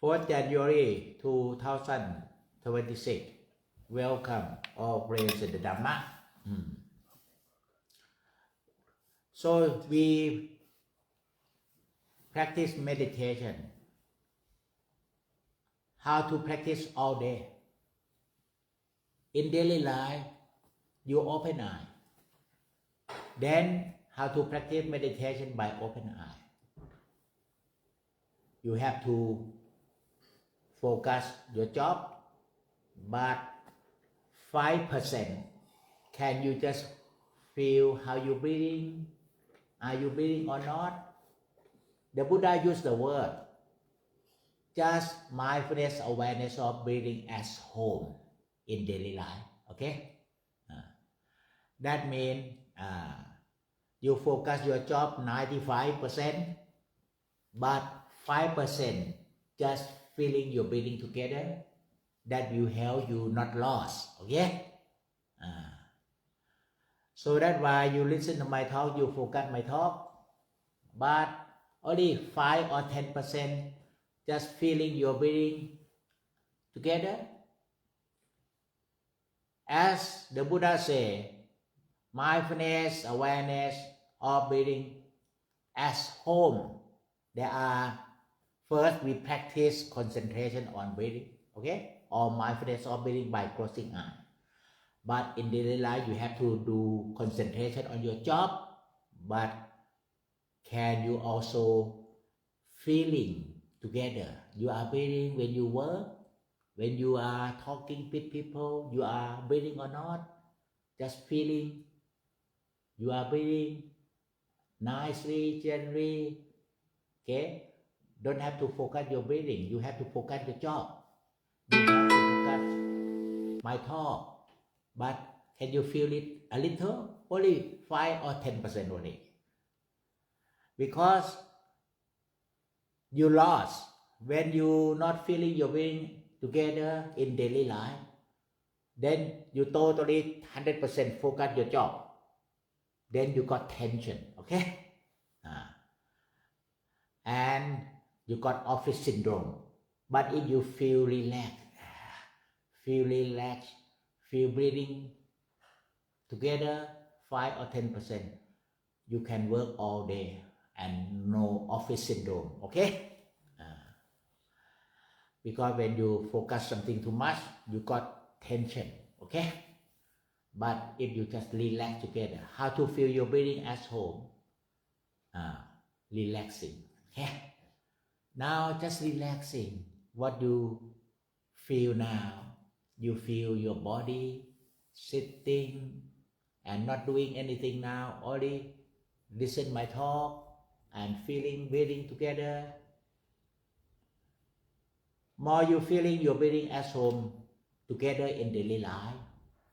4th January 2026. Welcome all praise the Dhamma. So we practice meditation. How to practice all day? In daily life, you open eye. Then how to practice meditation by open eye? You have to focus your job, but 5% can you just feel how you breathing? Are you breathing or not? The Buddha used the word just mindfulness awareness of breathing as home in daily life. Okay, that means you focus your job 95%, but 5% just feeling your breathing together. That will help you not lost. Okay, so that's why you listen to my talk, you focus my talk, but only 5 or 10% just feeling your breathing together. As the Buddha said, mindfulness, awareness of breathing as home. There are, first we practice concentration on breathing, okay, or mindfulness of breathing by closing eye. But in daily life, you have to do concentration on your job, but can you also feeling together? You are breathing when you work, when you are talking with people, you are breathing or not? Just feeling you are breathing nicely, gently. Okay? Don't have to focus your breathing. You have to focus your job. You have to focus my talk. But can you feel it a little? Only 5 or 10% only. Because you lost when you not feeling your breathing together in daily life. Then you totally 100% focus your job. Then you got tension, okay? And you got office syndrome. But if you feel relaxed, feel breathing together 5 or 10%, you can work all day and no office syndrome, okay? Because when you focus something too much, you got tension, okay? But if you just relax together, how to feel your breathing at home? Relaxing, okay? Now just relaxing. What you feel now? You feel your body sitting and not doing anything now, only listen my talk and feeling breathing together. More you feeling your breathing at home together in daily life.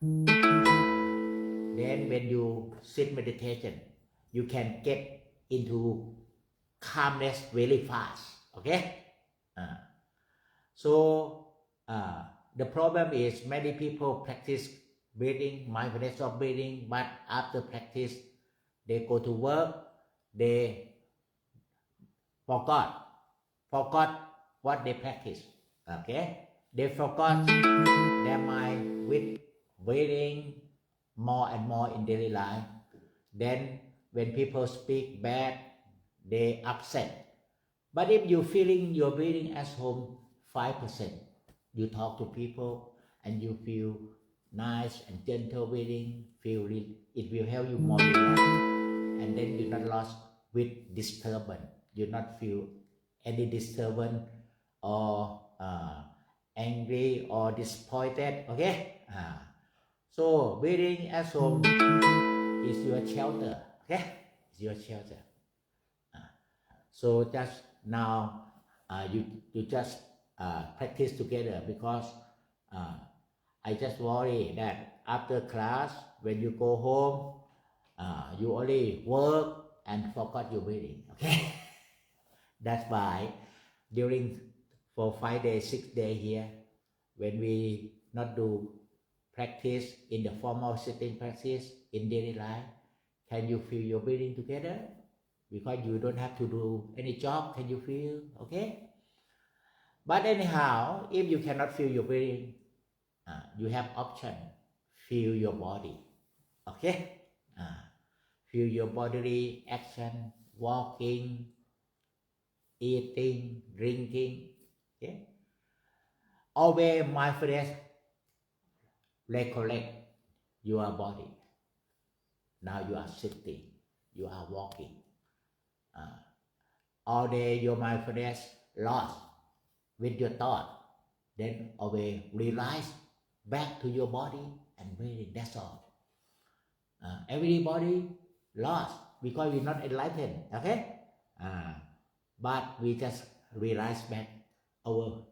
Then when you sit meditation, you can get into calmness very fast. Okay? So the problem is many people practice breathing, mindfulness of breathing, but after practice, they go to work, they forgot what they practice. Okay? They forgot their mind with breathing more and more in daily life. Then when people speak bad, they upset. But if you feeling your breathing at home 5%, you talk to people and you feel nice and gentle breathing, it will help you more relaxed. And then you're not lost with disturbance. You not feel any disturbance or angry or disappointed. Okay? So breathing at home is your shelter. Okay? It's your shelter. So just now you just practice together, because I just worry that after class, when you go home, you only work and forgot your breathing. Okay? That's why for 5 days, 6 days here, when we not do practice in the formal sitting practice in daily life, can you feel your breathing together? Because you don't have to do any job, can you feel? Okay? But anyhow, if you cannot feel your breathing, you have option. Feel your body. Okay? Feel your bodily action, walking, eating, drinking. Okay? Always mindfulness, recollect your body. Now you are sitting, you are walking. All day your mindfulness lost with your thought. Then always realize back to your body and breathing. That's all. Everybody lost because we're not enlightened. Okay? But we just realize back our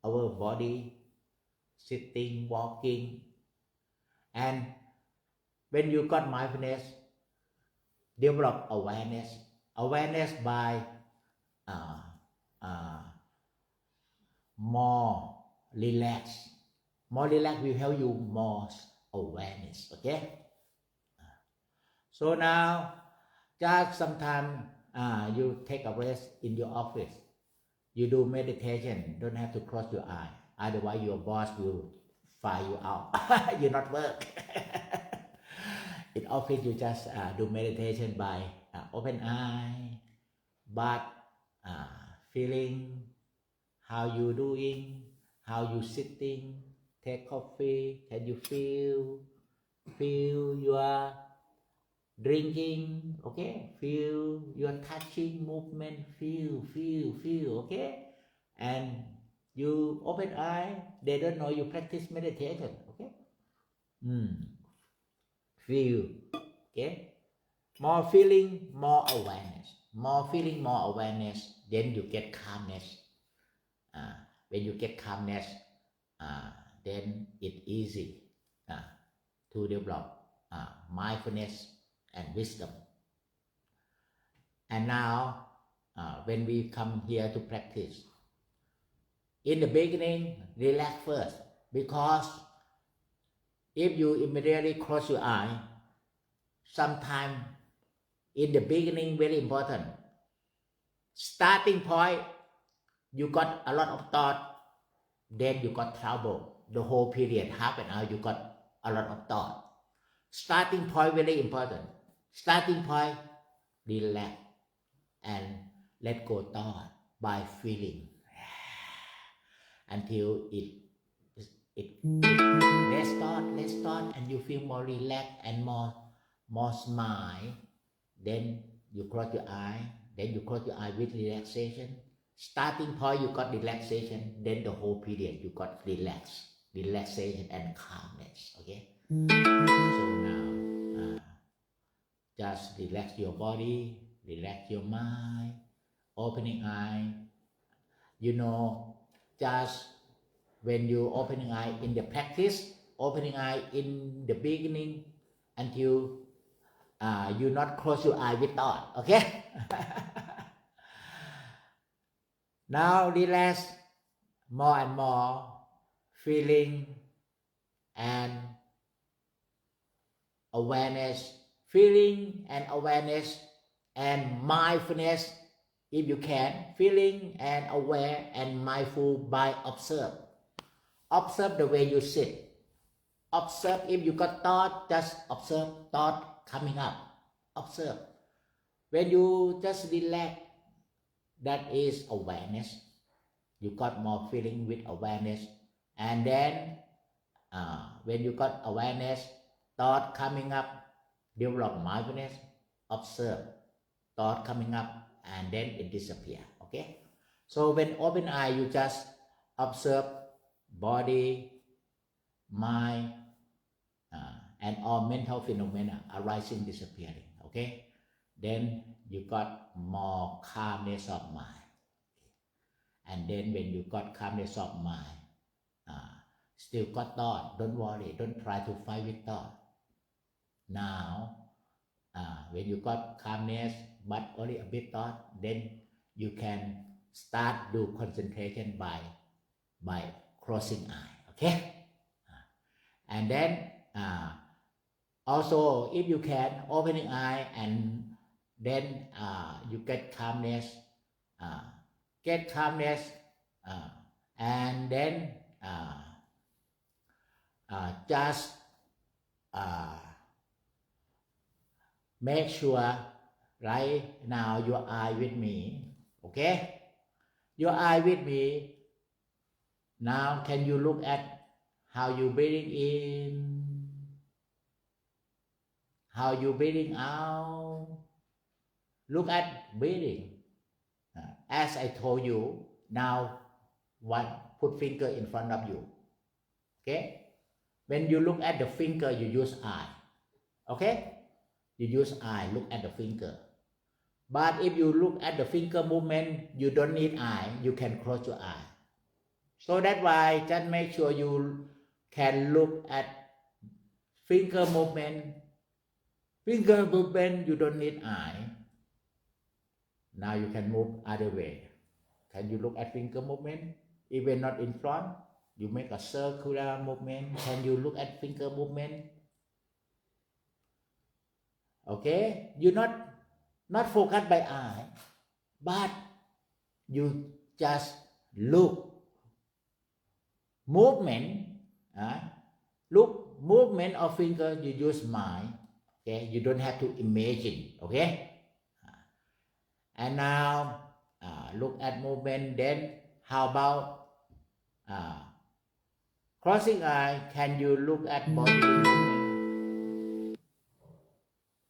body, sitting, walking, and when you got mindfulness, develop awareness by more relaxed. More relaxed will help you more awareness. Okay? So now, just sometime you take a rest in your office. You do meditation. Don't have to close your eye. Otherwise, your boss will fire you out. You not work. In office, you just do meditation by open eye, but feeling how you doing, how you sitting. Take coffee. Can you feel your drinking? Okay, feel your touching movement. Feel. Okay, and you open eye. They don't know you practice meditation. Okay, feel. Okay, more feeling, more awareness. More feeling, more awareness. Then you get calmness. When you get calmness, then it's easy to develop mindfulness and wisdom. And now, when we come here to practice, in the beginning, relax first, because if you immediately close your eye, sometime in the beginning, very important. Starting point, you got a lot of thought, then you got trouble. The whole period, half an hour, you got a lot of thought. Starting point, very important. Starting point, relax and let go thought by feeling until it less thought, and you feel more relaxed and more smile. Then you close your eye. Then you close your eye with relaxation. Starting point, you got relaxation. Then the whole period, you got relaxation and calmness. Okay. So now, just relax your body, relax your mind, opening eye. You know, just when you opening eye in the practice, opening eye in the beginning until you not close your eye with thought. Okay. Now relax more and more, feeling and awareness, feeling and awareness and mindfulness, if you can, feeling and aware and mindful by observe. Observe the way you sit. Observe if you got thought, just observe thought coming up. Observe. When you just relax, that is awareness. You got more feeling with awareness. And then when you got awareness, thought coming up, develop mindfulness, observe thought coming up, and then it disappears. Okay. So when open eye, you just observe body, mind, and all mental phenomena arising, disappearing. Okay. Then you got more calmness of mind. And then when you got calmness of mind, still got thought, don't worry, don't try to fight with thought. Now, when you got calmness, but only a bit thought, then you can start do concentration by closing eye. Okay. And then also, if you can, opening eye, and then you get calmness. and then just make sure right now your eye with me, okay? Your eye with me. Now can you look at how you breathing in, how you breathing out? Look at breathing. As I told you, now put finger in front of you, okay? When you look at the finger, you use eye, okay? You use eye, look at the finger. But if you look at the finger movement, you don't need eye, you can close your eye. So that's why just make sure you can look at finger movement. Finger movement, you don't need eye. Now you can move other way. Can you look at finger movement? Even not in front, you make a circular movement. Can you look at finger movement? Okay, you not focused by eye, but you just look movement. Look movement of finger. You use mind. Okay, you don't have to imagine. Okay, and now look at movement. Then how about crossing eye? Can you look at body movement?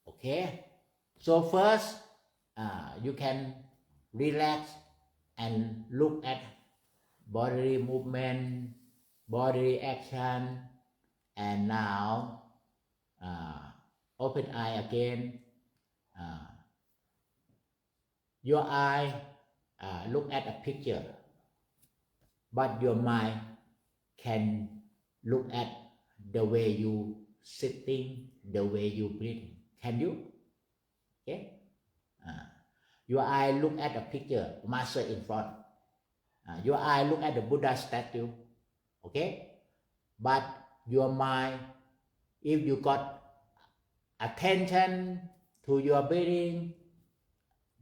Okay, so first you can relax and look at body movement, body action, and now open eye again. Your eye look at a picture, but your mind can look at the way you sitting, the way you breathing. Can you? Okay. Your eye look at a picture, master in front. Your eye look at the Buddha statue. Okay. But your mind, if you got attention to your breathing,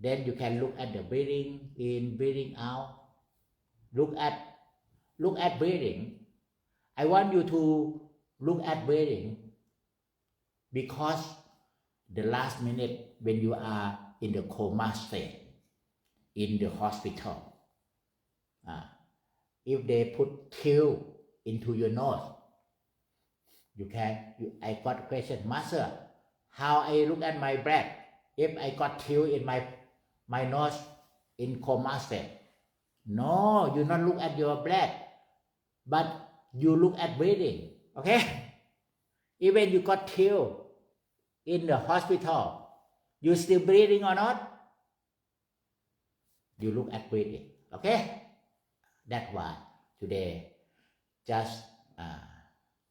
then you can look at the breathing in, breathing out. Look at breathing. I want you to look at breathing because the last minute when you are in the coma state in the hospital, if they put tube into your nose, I got a question, Master, how I look at my breath if I got tube in my nose in coma state? No, you not look at your breath, but you look at breathing. Okay? Even you got tube in the hospital, you still breathing or not? You look at breathing. Okay? That's why today just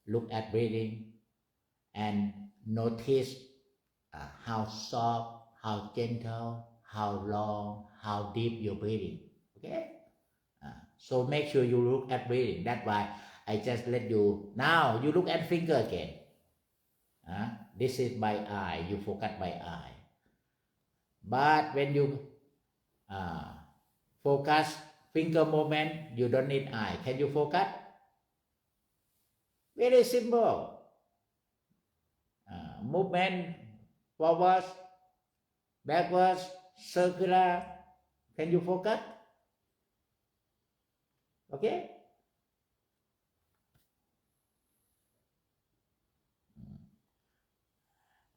look at breathing and notice how soft, how gentle, how long, how deep you're breathing. Okay? So make sure you look at breathing. That's why I just let you. Now you look at finger again. This is by eye. You focus by eye. But when you focus finger movement, you don't need eye. Can you focus? Very simple. Movement forwards, backwards, circular. Can you focus? Okay?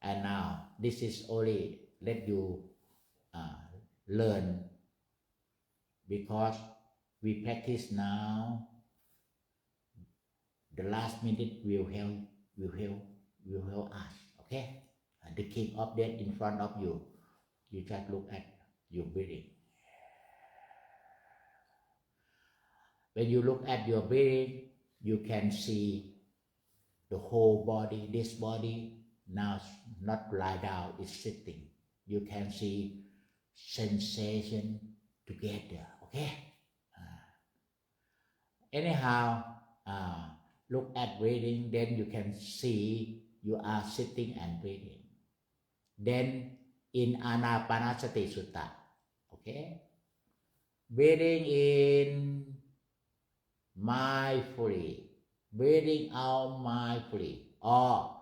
And now this is only let you learn because we practice now. The last minute will help us. Okay? The king of death in front of you. You just look at your breathing. When you look at your breathing, you can see the whole body. This body now not lie down, it's sitting. You can see sensation together. Okay? Anyhow, look at breathing, then you can see you are sitting and breathing. Then in Anapanasati Sutta, okay? Breathing in, mindfully. Breathing out mindfully. Or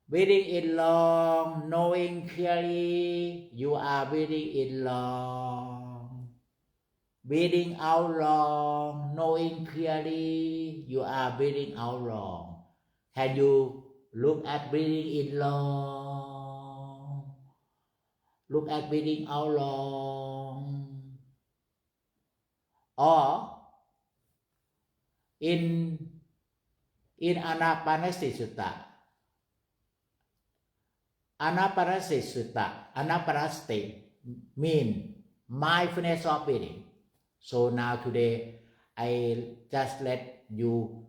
breathing in long, knowing clearly you are breathing in long. Breathing out long, knowing clearly you are breathing out long. Can you look at breathing in long? Look at breathing out long. Or in Anapanasati Sutta, Anapanasati mean mindfulness of breathing. So now today I just let you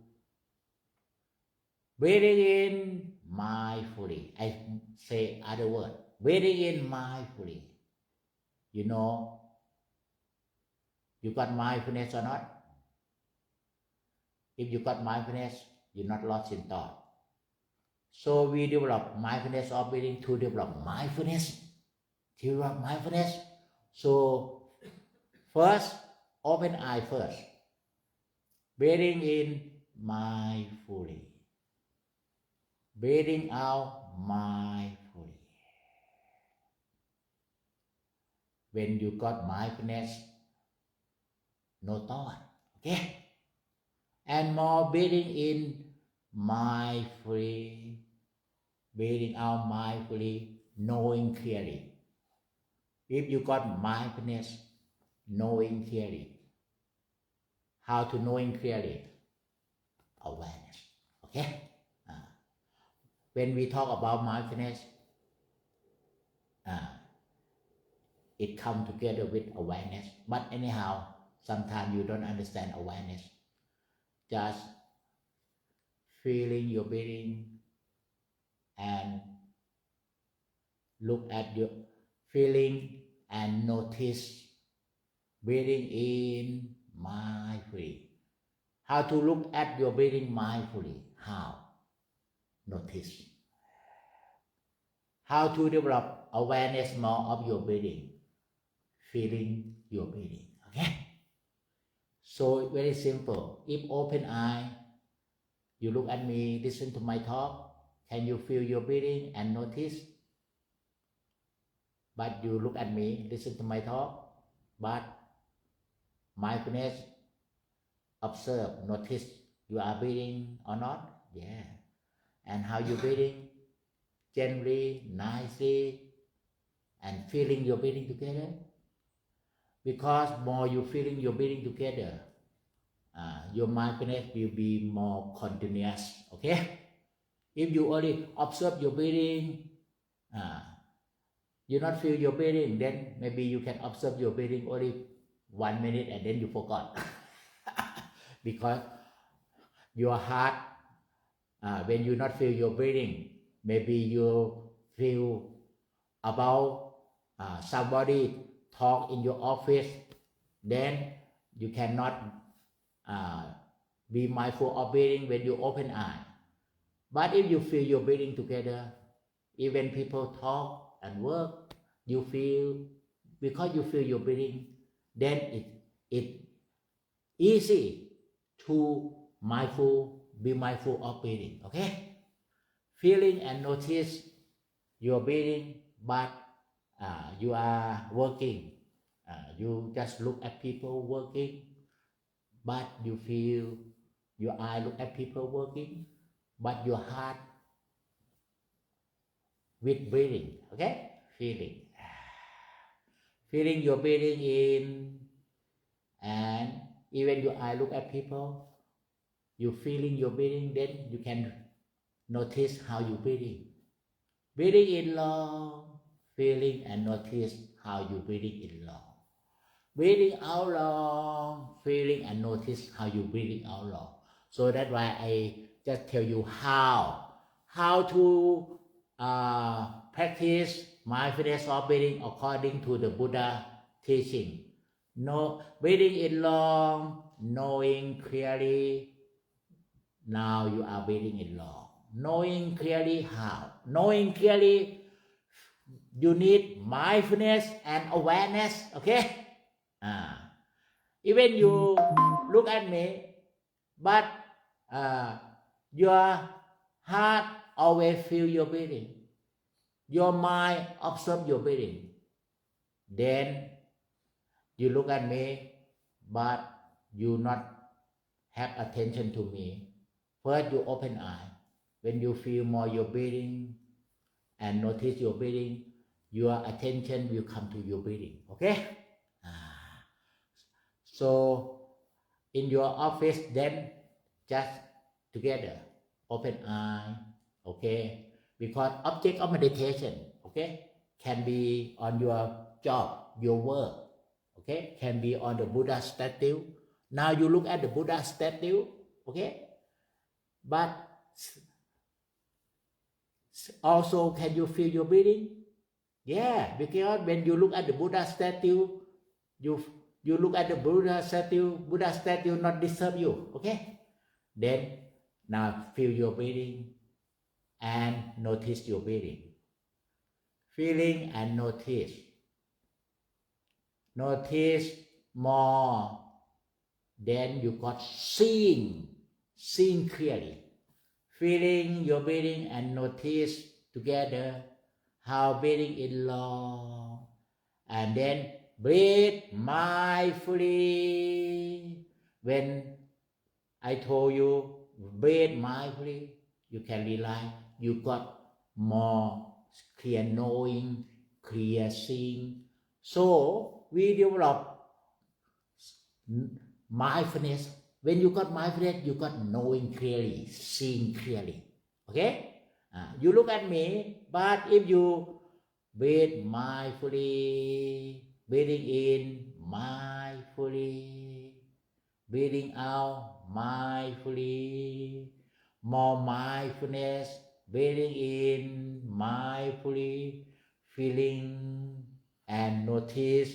breathing in mindfully. I say other word. Breathing in mindfully. You know, you got mindfulness or not? If you got mindfulness, you're not lost in thought. So we develop mindfulness of breathing to develop mindfulness. So first, open eye first. Breathing in mindfully. Breathing out mindfully. When you got mindfulness, no thought. Okay? And more breathing in mindfully. Breathing out mindfully, knowing clearly. If you got mindfulness, knowing clearly. How to knowing clearly? Awareness. Okay? When we talk about mindfulness, it comes together with awareness. But anyhow, sometimes you don't understand awareness. Just feeling your breathing and look at your feeling and notice breathing in mindfully. How to look at your breathing mindfully? How? Notice. How to develop awareness more of your breathing? Feeling your breathing. Okay? So very simple. If open eye, you look at me, listen to my talk, can you feel your breathing and notice? But you look at me, listen to my talk, but mindfulness, observe, notice you are breathing or not? Yeah. And how you breathing? Gently, nicely, and feeling your breathing together. Because more you feeling your breathing together, your mindfulness will be more continuous. Okay? If you only observe your breathing, you not feel your breathing, then maybe you can observe your breathing only 1 minute and then you forgot. Because your heart, when you not feel your breathing, maybe you feel about somebody talk in your office, then you cannot be mindful of breathing when you open eye. But if you feel your breathing together, even people talk and work, you feel, because you feel your breathing, then it easy to be mindful of breathing. Okay? Feeling and notice your breathing, but you are working. You just look at people working, but you feel your eye look at people working, but your heart with breathing. Okay? Feeling your breathing in, and even your eye look at people, you feeling your breathing, then you can notice how you breathing. Breathing in long, feeling and notice how you breathing in long. Breathing out long, feeling and notice how you breathing out long. So that's why I just tell you how to practice mindfulness of breathing according to the Buddha teaching. No, breathing in long, knowing clearly. Now you are breathing in long. Knowing clearly how? Knowing clearly, you need mindfulness and awareness. Okay? Even you look at me, but your heart always feel your breathing, your mind observe your breathing, then you look at me, but you not have attention to me. First, you open eye. When you feel more your breathing and notice your breathing, your attention will come to your breathing. Okay? So, in your office, then just together, open eye. Okay? Because object of meditation, okay, can be on your job, your work. Okay? Can be on the Buddha statue. Now you look at the Buddha statue. Okay? But also, can you feel your breathing? Yeah, because when you look at the Buddha statue, you look at the Buddha statue not disturb you. Okay? Then now feel your breathing and notice your breathing. Feeling and notice. Notice more. Then you got seeing clearly. Feeling your breathing and notice together how breathing is long. And then breathe mindfully. When I told you breathe mindfully, you can realize you got more clear knowing, clear seeing. So we develop mindfulness. When you got mindfulness, you got knowing clearly, seeing clearly. Okay? You look at me, but if you breathe mindfully, breathing in mindfully, breathing out mindfully, more mindfulness, breathing in mindfully, feeling and notice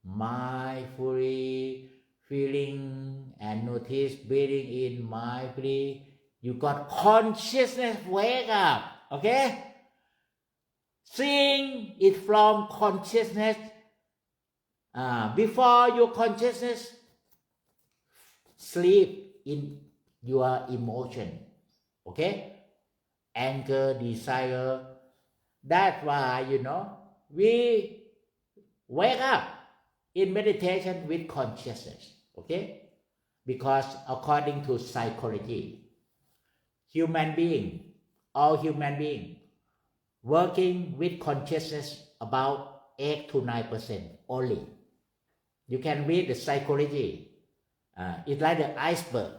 mindfully, feeling and notice breathing in mindfully. You got consciousness wake up. Okay? Seeing it from consciousness. Before your consciousness, sleep in your emotion. Okay? Anger, desire. That's why, we wake up in meditation with consciousness. Okay? Because according to psychology, all human beings, working with consciousness about 8 to 9% only. You can read the psychology. It's like the iceberg.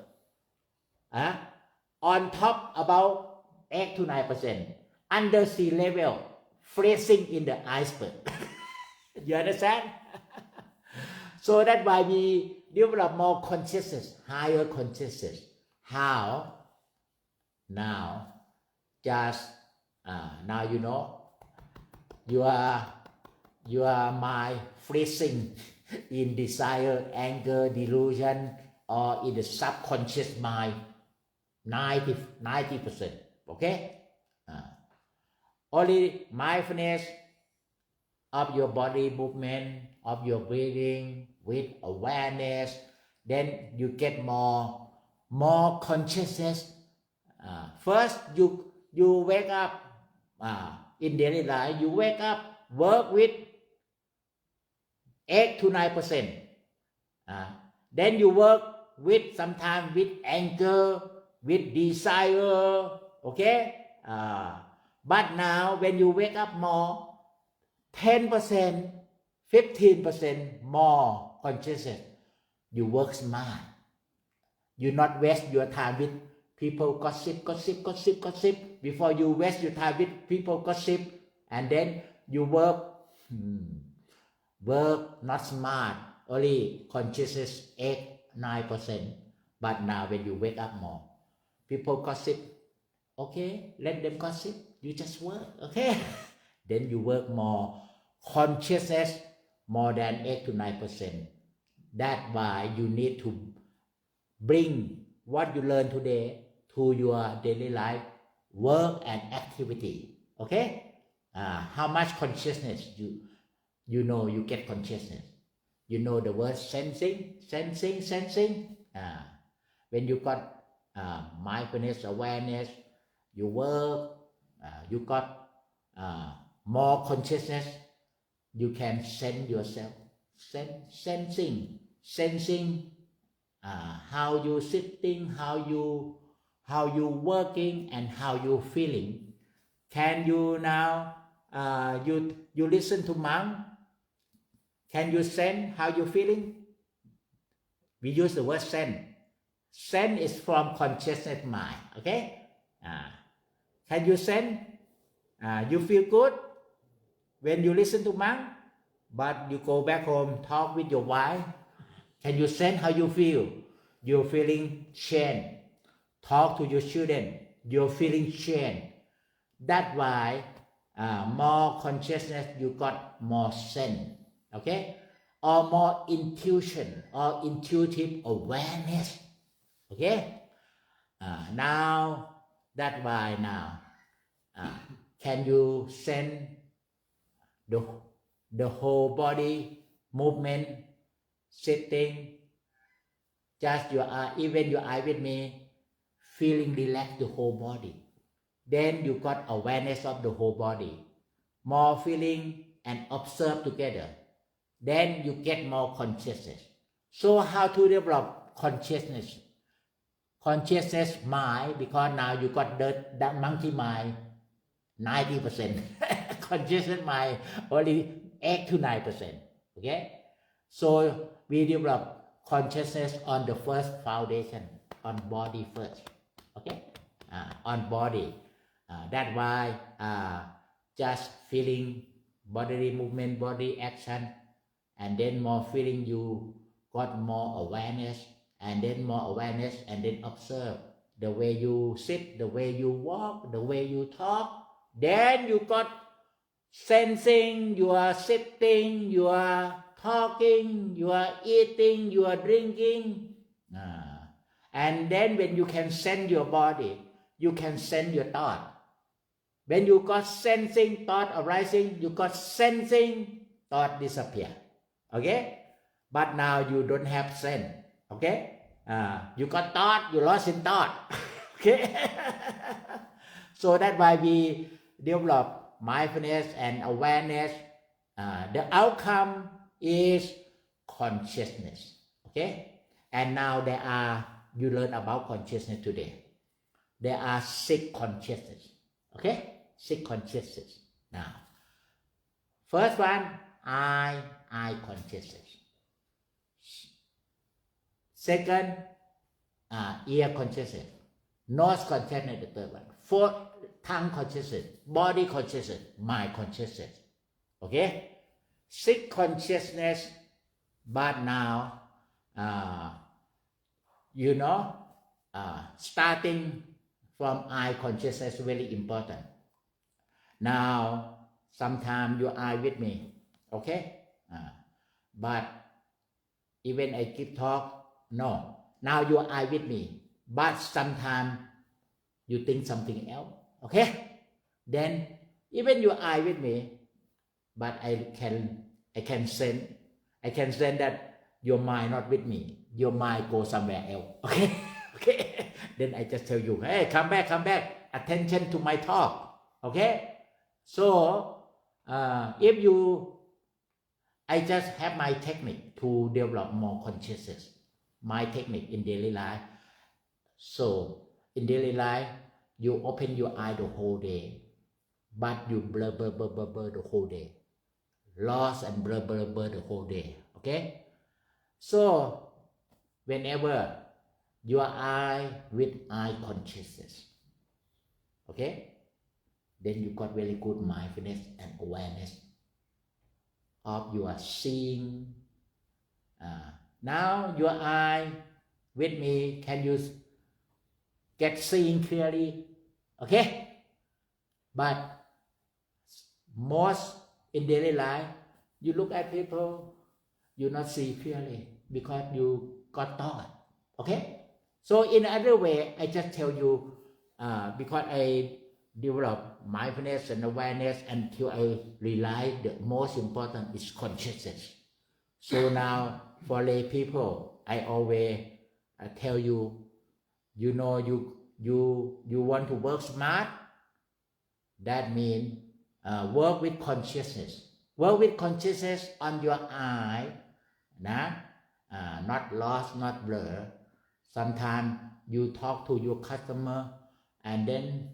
On top about 8 to 9%. Under sea level, freezing in the iceberg. You understand? So that's why we develop more consciousness, higher consciousness. How? Now, just now you know your mind freezing in desire, anger, delusion, or in the subconscious mind, 90%. Okay? Only mindfulness of your body movement, of your breathing with awareness, then you get more consciousness. First, you wake up in daily life. You wake up, work with 8 to 9%. Then you work with sometimes with anger, with desire. Okay. But now when you wake up more, 10%, 15% more consciousness, you work smart. You not waste your time with people gossip. Before you waste your time with people gossip, and then you work not smart, only consciousness 8-9%. But now when you wake up more, people gossip, okay, let them gossip, you just work, okay? Then you work more, consciousness more than 8 to 9%. That's why you need to bring what you learn today to your daily life, work and activity. Okay? How much consciousness you know you get consciousness. You know the word sensing. when you got mindfulness, awareness, you work, you got more consciousness, you can sense yourself, sensing how you sitting, how you working, and how you feeling. Can you now you listen to monk? Can you sense how you feeling? We use the word sense. Sense is from consciousness mind. Okay. Can you sense? You feel good when you listen to monk, but you go back home, talk with your wife. Can you sense how you feel? You're feeling change. Talk to your children. You're feeling change. That's why more consciousness, you got more sense. Okay? Or more intuition or intuitive awareness. Okay? Now, that's why now, can you sense the whole body movement, sitting, just your eye, even your eye with me, feeling relaxed the whole body. Then you got awareness of the whole body, more feeling and observe together. Then you get more consciousness. So how to develop consciousness? Consciousness mind, because now you got that monkey mind 90%. Consciousness mind only 8 to 9%. Okay? So we develop consciousness on the first foundation, on body first. Okay? On body. That's why just feeling bodily movement, body action, and then more feeling, you got more awareness, and then more awareness, and then observe the way you sit, the way you walk, the way you talk. Then you got sensing, you are sitting, you are talking, you are eating, you are drinking. And then when you can sense your body, you can sense your thought. When you got sensing, thought arising, you got sensing, thought disappear. Okay? But now you don't have sense. Okay? You got thought, you lost in thought. Okay? So that's why we develop mindfulness and awareness. The outcome is consciousness. Okay? And now you learn about consciousness today. There are 6 consciousness. Okay? 6 consciousness. Now, first one, eye consciousness. Second, ear consciousness. Nose consciousness, the third one. Fourth, tongue consciousness. Body consciousness. Mind consciousness. Okay? 6 consciousness, but now, starting from eye consciousness is very important. Now, sometimes your eye with me, okay? But even I keep talk, no. Now your eye with me, but sometimes you think something else, okay? Then even your eye with me, but I can sense that your mind not with me. Your mind go somewhere else, okay? Okay? Then I just tell you, hey, come back, attention to my talk, okay? So, I just have my technique to develop more consciousness, my technique in daily life. So, in daily life, you open your eye the whole day, but you blur the whole day. Lost and blur the whole day, okay? So, whenever your eye with eye consciousness, okay? Then you got very good mindfulness and awareness of your seeing. Now your eye with me, can you get seeing clearly? Okay? But most in daily life, you look at people, you not see clearly because you got thought. Okay? So in other way, I just tell you, because I develop mindfulness and awareness until I realize the most important is consciousness. So now for lay people, I always tell you you know you want to work smart. That means work with consciousness. Work with consciousness on your eye, not lost, not blur. Sometimes you talk to your customer and then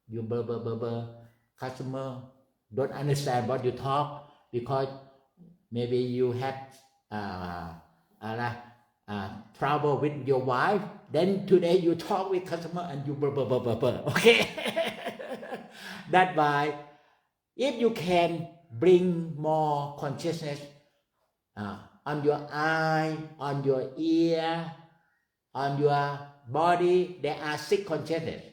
you blur. Customer don't understand what you talk because maybe you had trouble with your wife. Then today you talk with customer and you blur. Okay. That's why if you can bring more consciousness on your eye, on your ear, on your body, there are 6 consciousness.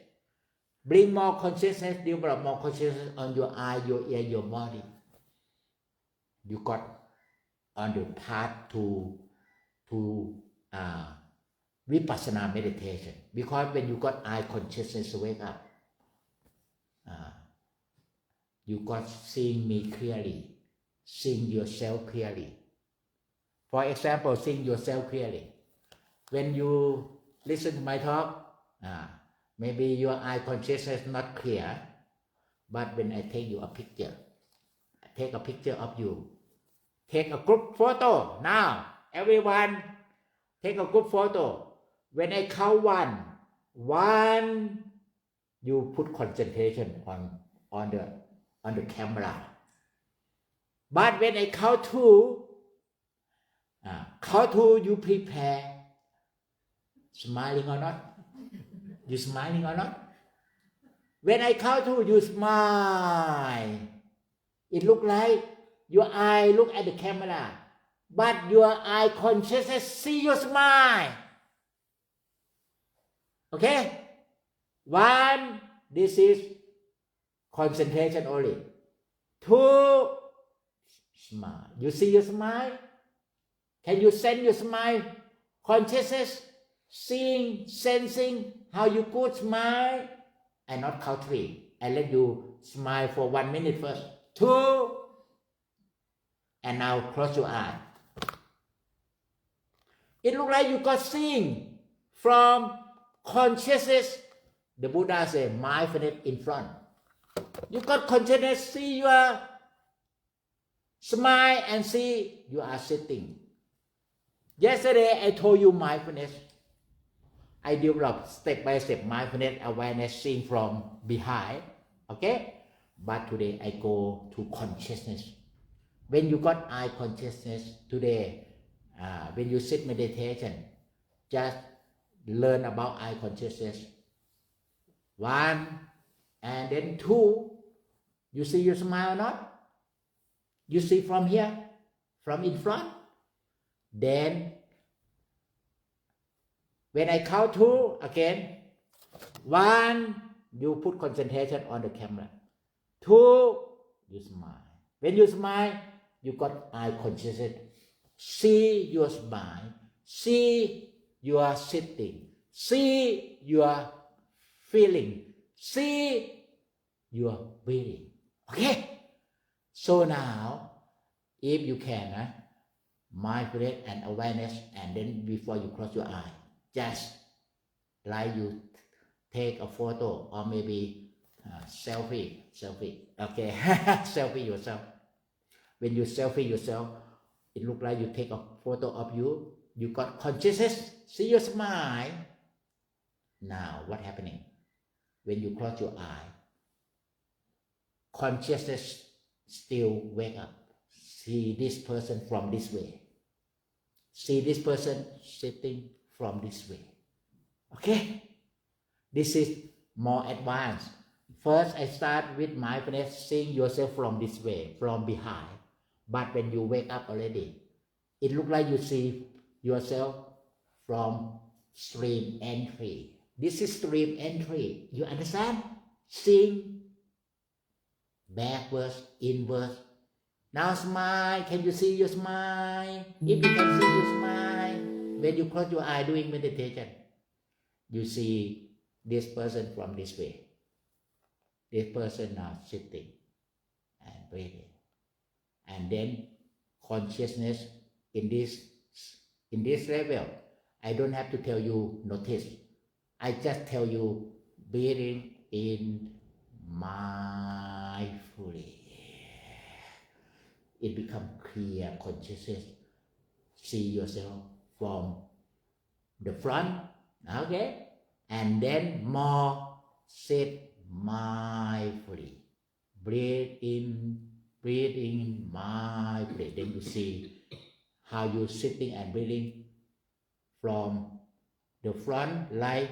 Bring more consciousness, develop more consciousness on your eye, your ear, your body. You got on the path to vipassana meditation. Because when you got eye consciousness wake up, you got seeing me clearly, seeing yourself clearly. For example, seeing yourself clearly. When you listen to my talk, maybe your eye consciousness not clear, but when I take you a picture, I take a picture of you, take a group photo. Now, everyone, take a group photo. When I count one, you put concentration on the camera. But when I count 2, you prepare. Smiling or not? You smiling or not? When I count 2, you smile. It look like your eye look at the camera, but your eye consciousness see your smile. Okay? 1, this is concentration only. 2, smile. You see your smile? Can you send your smile? Consciousness, seeing, sensing how you could smile. I not count 3. I let you smile for 1 minute first. 2, and now close your eye. It looks like you got seeing from consciousness. The Buddha said mindfulness in front. You got consciousness, see your smile and see you are sitting. Yesterday I told you mindfulness. I developed step by step mindfulness awareness seeing from behind. Okay? But today I go to consciousness. When you got eye consciousness today, when you sit meditation, just learn about eye consciousness. 1, and then 2, you see your smile or not? You see from here, from in front. Then, when I count 2 again, 1, you put concentration on the camera. 2, you smile. When you smile, you got eye consciousness. See your smile. See your sitting. See your feeling. See your breathing. Okay? So now, if you can, mindfulness and awareness, and then before you close your eye, just like you take a photo or maybe selfie. Okay, selfie yourself. When you selfie yourself, it looks like you take a photo of you. You got consciousness. See your smile. Now, what happening? When you close your eye, consciousness still wake up. See this person from this way. See this person sitting from this way. Okay? This is more advanced. First, I start with mindfulness, seeing yourself from this way, from behind. But when you wake up already, it looks like you see yourself from stream entry. This is stream entry. You understand? Seeing backwards, inwards. Now smile. Can you see your smile? If you can see your smile, when you close your eye doing meditation, you see this person from this way. This person now sitting and breathing. And then consciousness in this level, I don't have to tell you notice. I just tell you, breathing in mindfully. It become clear consciousness. See yourself from the front, okay? And then more sit mindfully. Breathe in mindfully. Then you see how you sitting and breathing from the front, like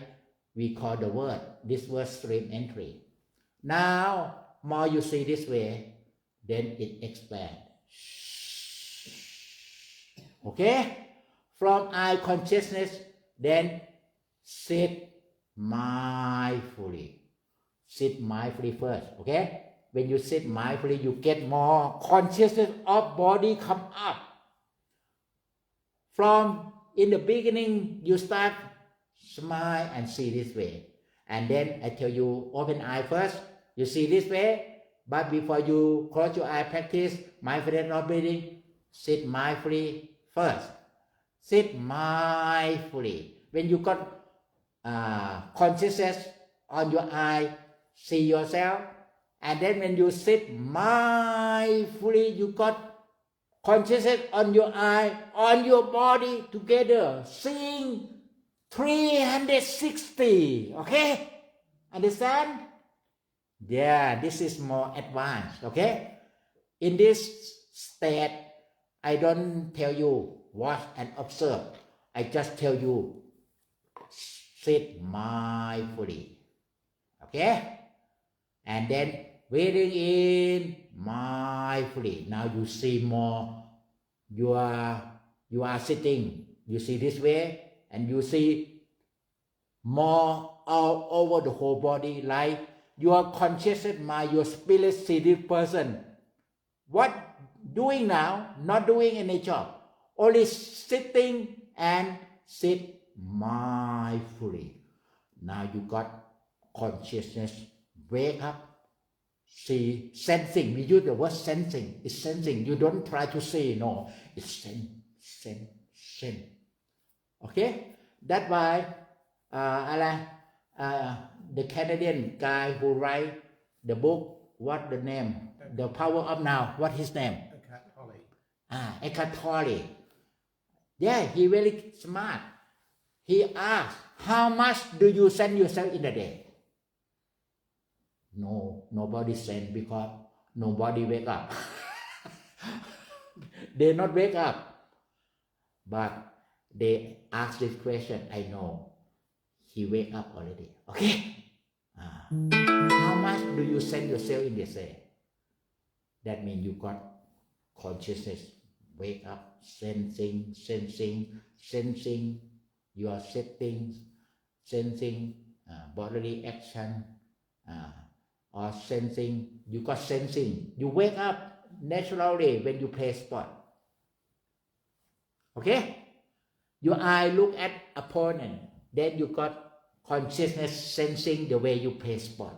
we call the word, this word stream entry. Now, more you see this way, then it expands. Okay? From eye consciousness, then sit mindfully. Sit mindfully first, okay? When you sit mindfully, you get more consciousness of body come up. From in the beginning, you start smile and see this way. And then I tell you, open eye first. You see this way. But before you close your eye, practice mindfulness of breathing. Sit mindfully first. Sit mindfully. When you got consciousness on your eye, see yourself. And then when you sit mindfully, you got consciousness on your eye, on your body together, seeing 360. Okay? Understand? Yeah, this is more advanced. Okay? In this state, I don't tell you watch and observe. I just tell you sit mindfully. Okay? And then breathing in mindfully. Now you see more. You are sitting. You see this way, and you see more all over the whole body, like your conscious mind, your spirit see this person. What doing now? Not doing any job. Only sitting and sit mindfully. Now you got consciousness. Wake up. See, sensing. We use the word sensing. It's sensing. You don't try to see. No, it's sense. Okay? That's why the Canadian guy who write the book, what the name? The Power of Now. What his name? Eckhart Tolle. Eckhart Tolle. Yeah, he very smart. He asked, how much do you send yourself in a day? No, nobody send because nobody wake up. They not wake up. But they ask this question, I know. He wake up already. Okay? How much do you send yourself in the day? That means you got consciousness. Wake up, sensing your settings, sensing bodily action, or sensing, you got sensing. You wake up naturally when you play sport. Okay? Your eye look at opponent. Then you got consciousness sensing the way you play sport.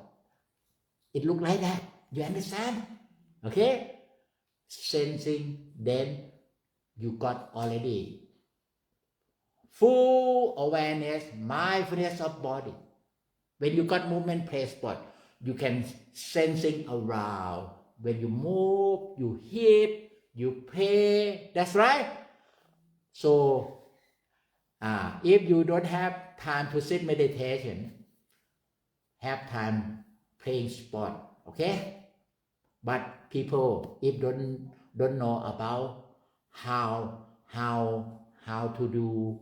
It look like that. You understand? Okay? Sensing, then you got already full awareness, mindfulness of body. When you got movement, play sport, you can sensing around. When you move, you hit, you play. That's right. So, if you don't have time to sit meditation, have time playing sport. Okay? But people, if don't know about how to do,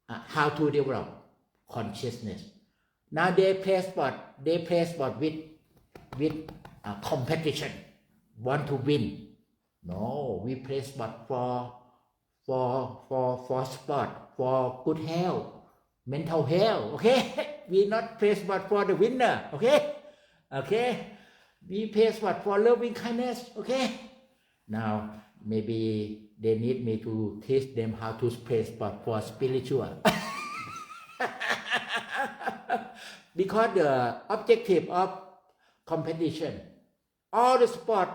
how to develop consciousness. Now they play sport with competition, want to win. No, we play sport for sport, for good health, mental health. Okay, we not play sport for the winner. Okay, we play sport for loving kindness. Okay, now maybe they need me to teach them how to play sport for spiritual. Because the objective of competition, all the sport,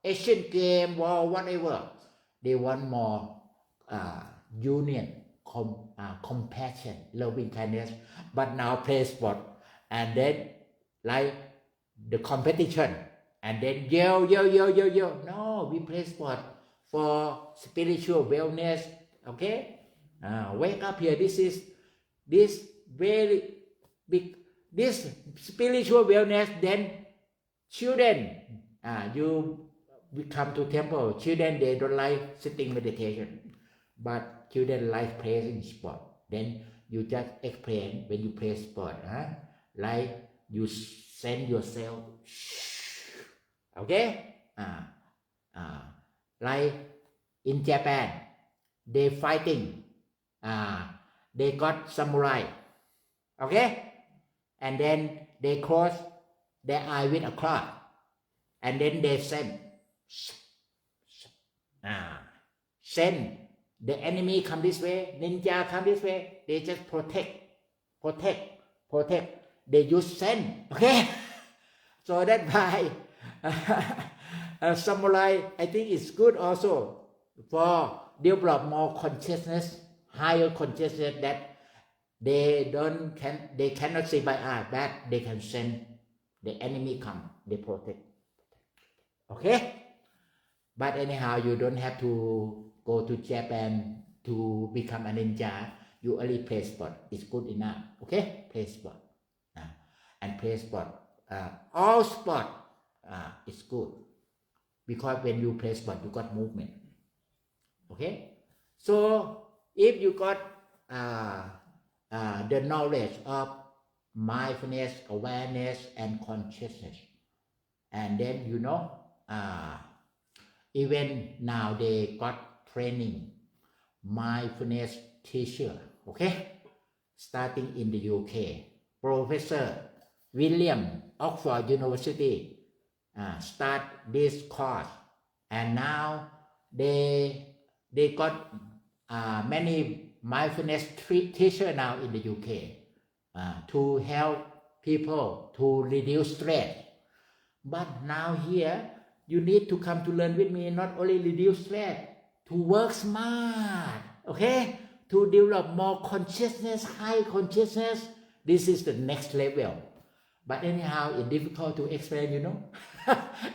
Asian game or whatever, they want more union, compassion, loving kindness. But now play sport, and then like the competition, and then yell. No, we play sport for spiritual wellness. Okay, wake up here. This very big, this spiritual wellness. Then children, you come to temple. Children, they don't like sitting meditation, but children like playing sport. Then you just explain when you play sport, like you send yourself, okay? Like in Japan, they fighting, they got samurai, okay? And then they close their eye with a cloth, and then they send the enemy come this way, ninja come this way, they just protect. They use sand, okay? So that's why samurai, I think it's good also for develop more consciousness, higher consciousness, that they cannot see by eye, but they can send the enemy come, they protect. Okay? But anyhow, you don't have to go to Japan to become a ninja. You only play sport. It's good enough. Okay? Play sport. And play sport. All sport is good. Because when you play sport, you got movement. Okay? So, if you got the knowledge of mindfulness, awareness, and consciousness, and then even now they got training mindfulness teacher, okay, starting in the UK. Professor William, Oxford University, start this course, and now they got many mindfulness teacher now in the UK to help people to reduce stress. But now here, you need to come to learn with me, not only reduce stress, to work smart, okay? To develop more consciousness, high consciousness. This is the next level. But anyhow, it's difficult to explain,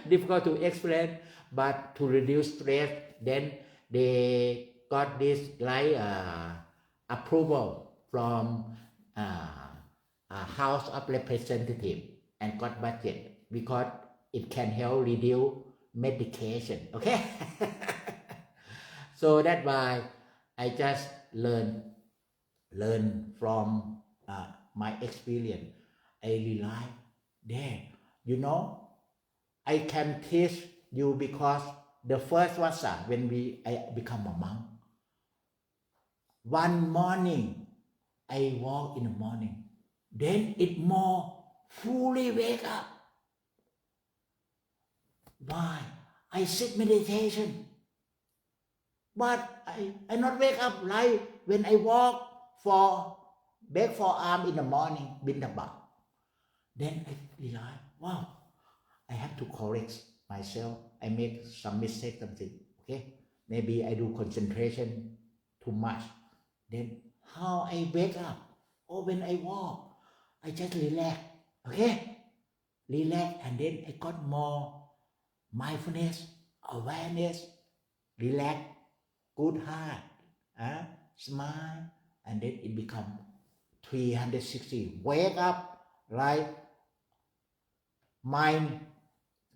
difficult to explain, but to reduce stress, then they got this like approval from House of Representatives and got budget, because it can help reduce medication, okay? So that's why I just learn from my experience. I realize, damn, I can teach you, because the first vasa, when I become a monk, one morning, I walk in the morning, then it more fully wake up. Why? I sit meditation, but I not wake up like when I walk back for arm in the morning, bindabat. Then I realize, wow, I have to correct myself. I make some mistake, something, okay? Maybe I do concentration too much. Then how I wake up? Or when I walk, I just relax, okay? Relax, and then I got more mindfulness, awareness, relax, good heart, smile, and then it become 360. Wake up like mind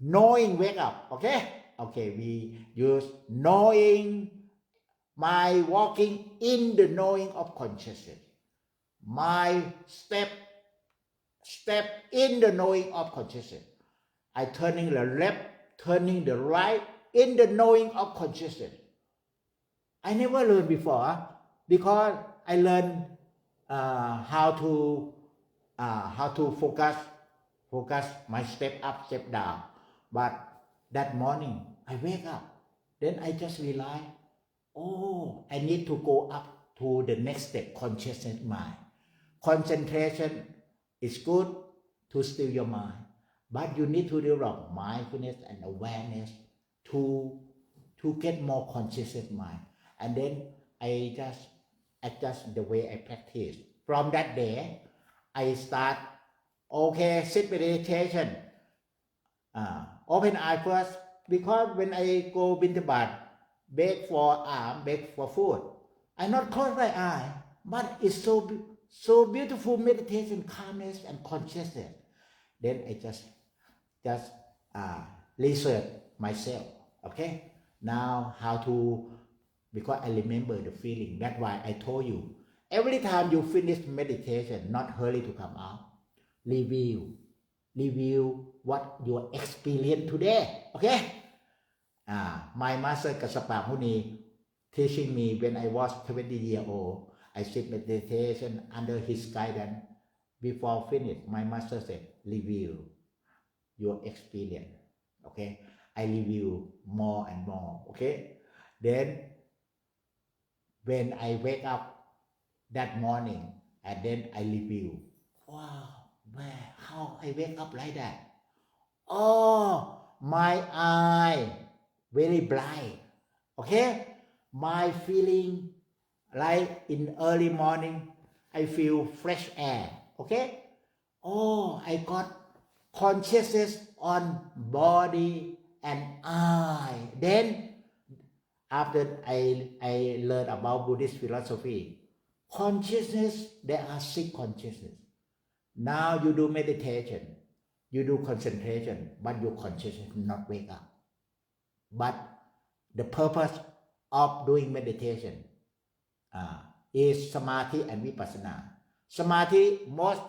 knowing wake up, okay? Okay, we use knowing, my walking in the knowing of consciousness. My step in the knowing of consciousness. I turning the left, turning the right in the knowing of consciousness. I never learned before, because I learned how to focus my step up, step down. But that morning I wake up, then I just realize, I need to go up to the next step, consciousness mind. Concentration is good to still your mind, but you need to develop mindfulness and awareness to get more conscious mind. And then I adjust the way I practice. From that day, I start, okay, sit meditation. Open eye first, because when I go bintabat, beg for beg for food, I not close my eye, but it's so beautiful meditation, calmness and consciousness. Then I just research myself. Okay, now how to, because I remember the feeling. That's why I told you, every time you finish meditation, not hurry to come out. Review what you experience today. Okay. My master Kassapa Muni teaching me when I was 20 years old. I sit meditation under his guidance. Before finish, my master said, review your experience. Okay. I review more and more. Okay. Then when I wake up that morning, and then I review, wow, how I wake up like that? Oh, my eye very bright. Okay, my feeling like in early morning, I feel fresh air. Okay, oh, I got consciousness on body and eye. Then after I learned about Buddhist philosophy, consciousness, there are 6 consciousness. Now you do meditation, you do concentration, but your consciousness not wake up. But the purpose of doing meditation is samadhi and vipassana. Samadhi, most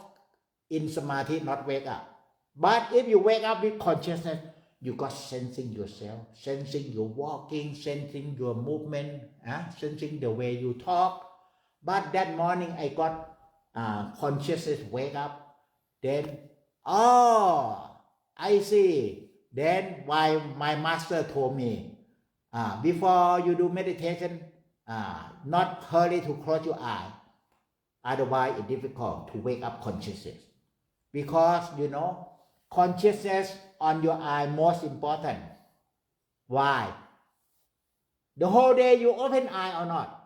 in samadhi not wake up. But if you wake up with consciousness, you got sensing yourself, sensing your walking, sensing your movement, sensing the way you talk. But that morning I got consciousness wake up. Then, oh, I see. Then why my master told me, before you do meditation, not hurry to close your eye. Otherwise, it's difficult to wake up consciousness. Because, consciousness on your eye most important. Why? The whole day you open eye or not?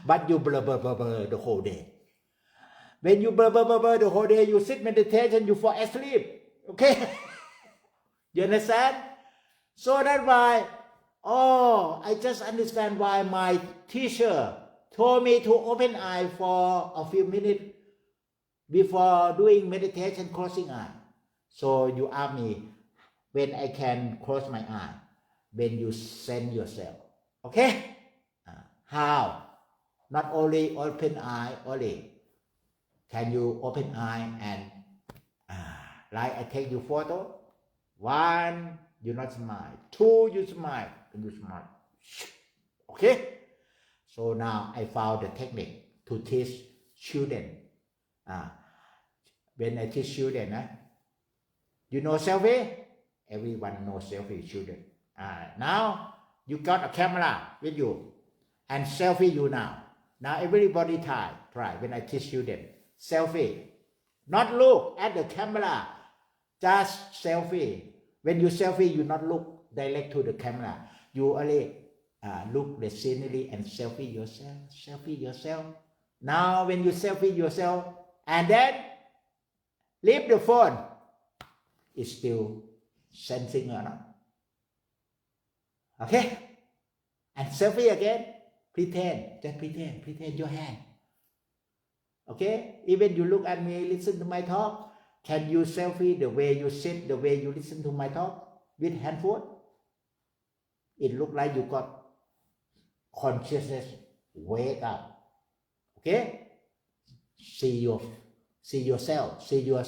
But you blur the whole day. When you blur the whole day, you sit meditation, you fall asleep. Okay? You understand? So that's why, I just understand why my teacher told me to open eye for a few minutes before doing meditation, closing eye. So you ask me when I can close my eye, when you send yourself. Okay? How? Not only open eye only. Can you open eye and like I take you photo? 1, you not smile. 2, you smile. And you smile. Okay? So now I found the technique to teach children. When I teach children, you know selfie? Everyone knows selfie, children. Now you got a camera with you and selfie you now. Now everybody try when I teach children. Selfie. Not look at the camera. Just selfie. When you selfie, you not look direct to the camera. You only look the scenery and selfie yourself. Selfie yourself. Now when you selfie yourself and then leave the phone, it's still sensing or not. Okay? And selfie again. Pretend. Just pretend. Pretend your hand. Okay? Even you look at me, listen to my talk. Can you selfie the way you sit, the way you listen to my talk with handphone? It look like you got consciousness. Wake up. Okay? See yourself. See your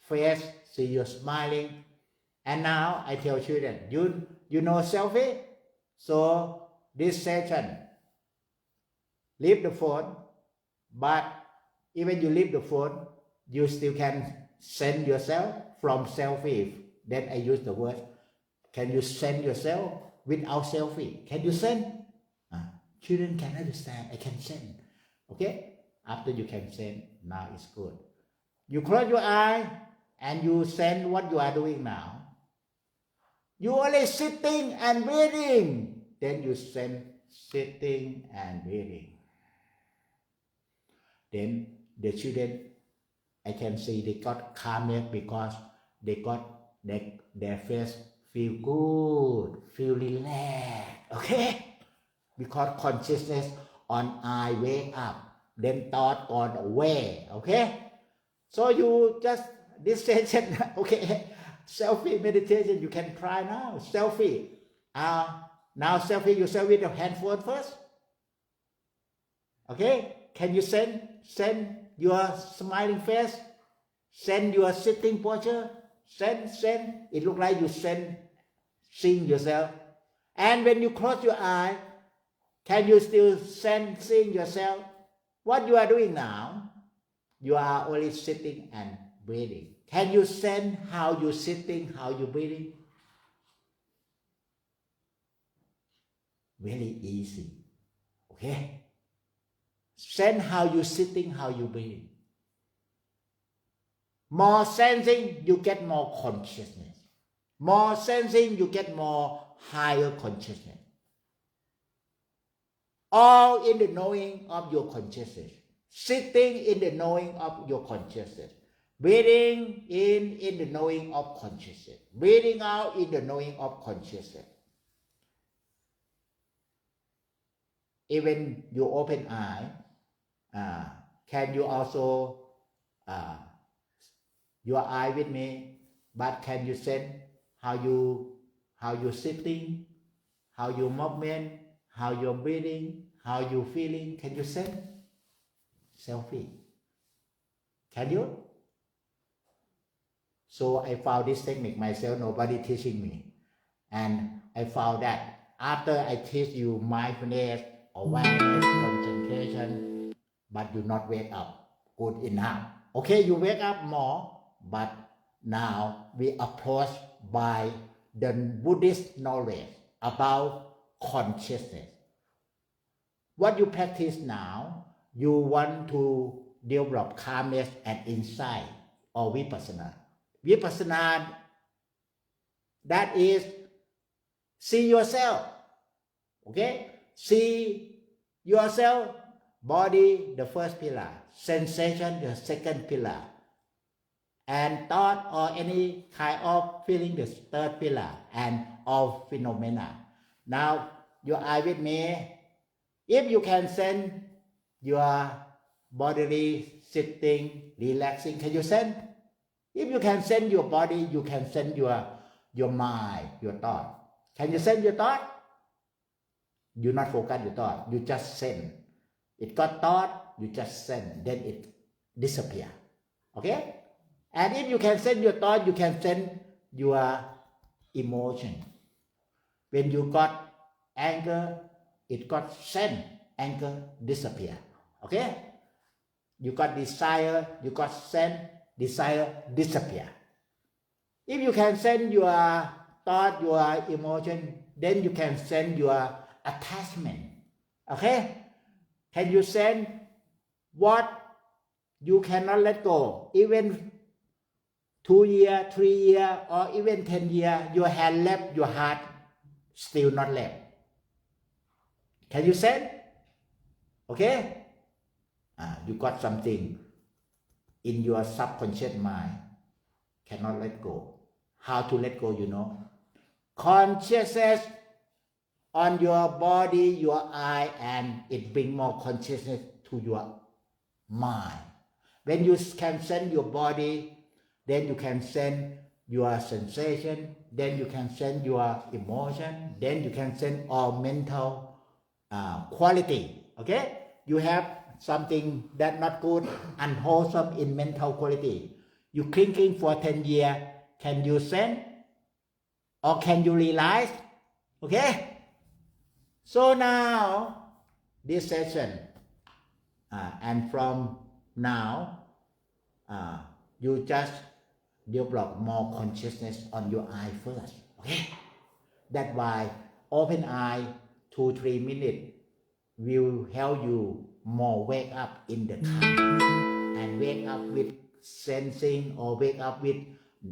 face. See your smiling. And now I tell children, you know selfie? So this session, leave the phone, but even you leave the phone, you still can send yourself from selfie. Then I use the word, can you send yourself without selfie? Can you send? Children can understand, I can send. Okay? After you can send, now it's good. You close your eye and you send what you are doing now. You only sitting and waiting. Then you send sitting and breathing. Then the children, I can see they got calmness because they got their face feel good, feel relaxed, okay? Because consciousness on eye wake up, then thought gone away, okay? So you just, this session, okay, selfie meditation, you can try now, selfie. Now selfie yourself with your handphone first. Okay, can you send your smiling face, send your sitting posture, send, it look like you seeing yourself. And when you close your eye, can you still seeing yourself? What you are doing now, you are only sitting and breathing. Can you send how you sitting, how you breathing? Very easy, okay? Send how you sitting, how you breathing. More sensing, you get more consciousness. More sensing, you get more higher consciousness. All in the knowing of your consciousness. Sitting in the knowing of your consciousness. Breathing in the knowing of consciousness. Breathing out in the knowing of consciousness. Even you open eye, can you also your eye with me, but can you sense how you sitting, how you movement, how you're breathing, how you feeling? Can you sense? Selfie. Can you? So I found this technique myself, nobody teaching me. And I found that after I teach you mindfulness, awareness, concentration, but you not wake up good enough. Okay, you wake up more, but now we approach by the Buddhist knowledge about consciousness. What you practice now, you want to develop calmness and insight or vipassana. Vipassana, that is see yourself, okay? See yourself, body, the first pillar, sensation, the second pillar, and thought or any kind of feeling, the third pillar, and all phenomena. Now, your eye with me. If you can sense your bodily sitting, relaxing, can you sense? If you can sense your body, you can sense your mind, your thought. Can you sense your thought? You not focus your thought, you just sense. It got thought, you just sense, then it disappear. Okay? And if you can sense your thought, you can sense your emotion. When you got anger, it got sense, anger disappear. Okay? You got desire, you got sense, desire disappear. If you can sense your thought, your emotion, then you can sense your attachment. Okay? Can you sense what you cannot let go? Even 2 years, 3 years, or even 10 years, your hand left, your heart still not left. Can you sense? Okay? You got something in your subconscious mind, cannot let go. How to let go, you know? Consciousness on your body, your eye, and it bring more consciousness to your mind. When you can sense your body, then you can sense your sensation, then you can sense your emotion, then you can sense all mental quality. Okay? You have something that not good, unwholesome in mental quality. You thinking for 10 years, can you sense? Or can you realize? Okay? So now, this session, and from now, you just develop more consciousness on your eye first. Okay? That's why open eye 2-3 minutes will help you more wake up in the time and wake up with sensing or wake up with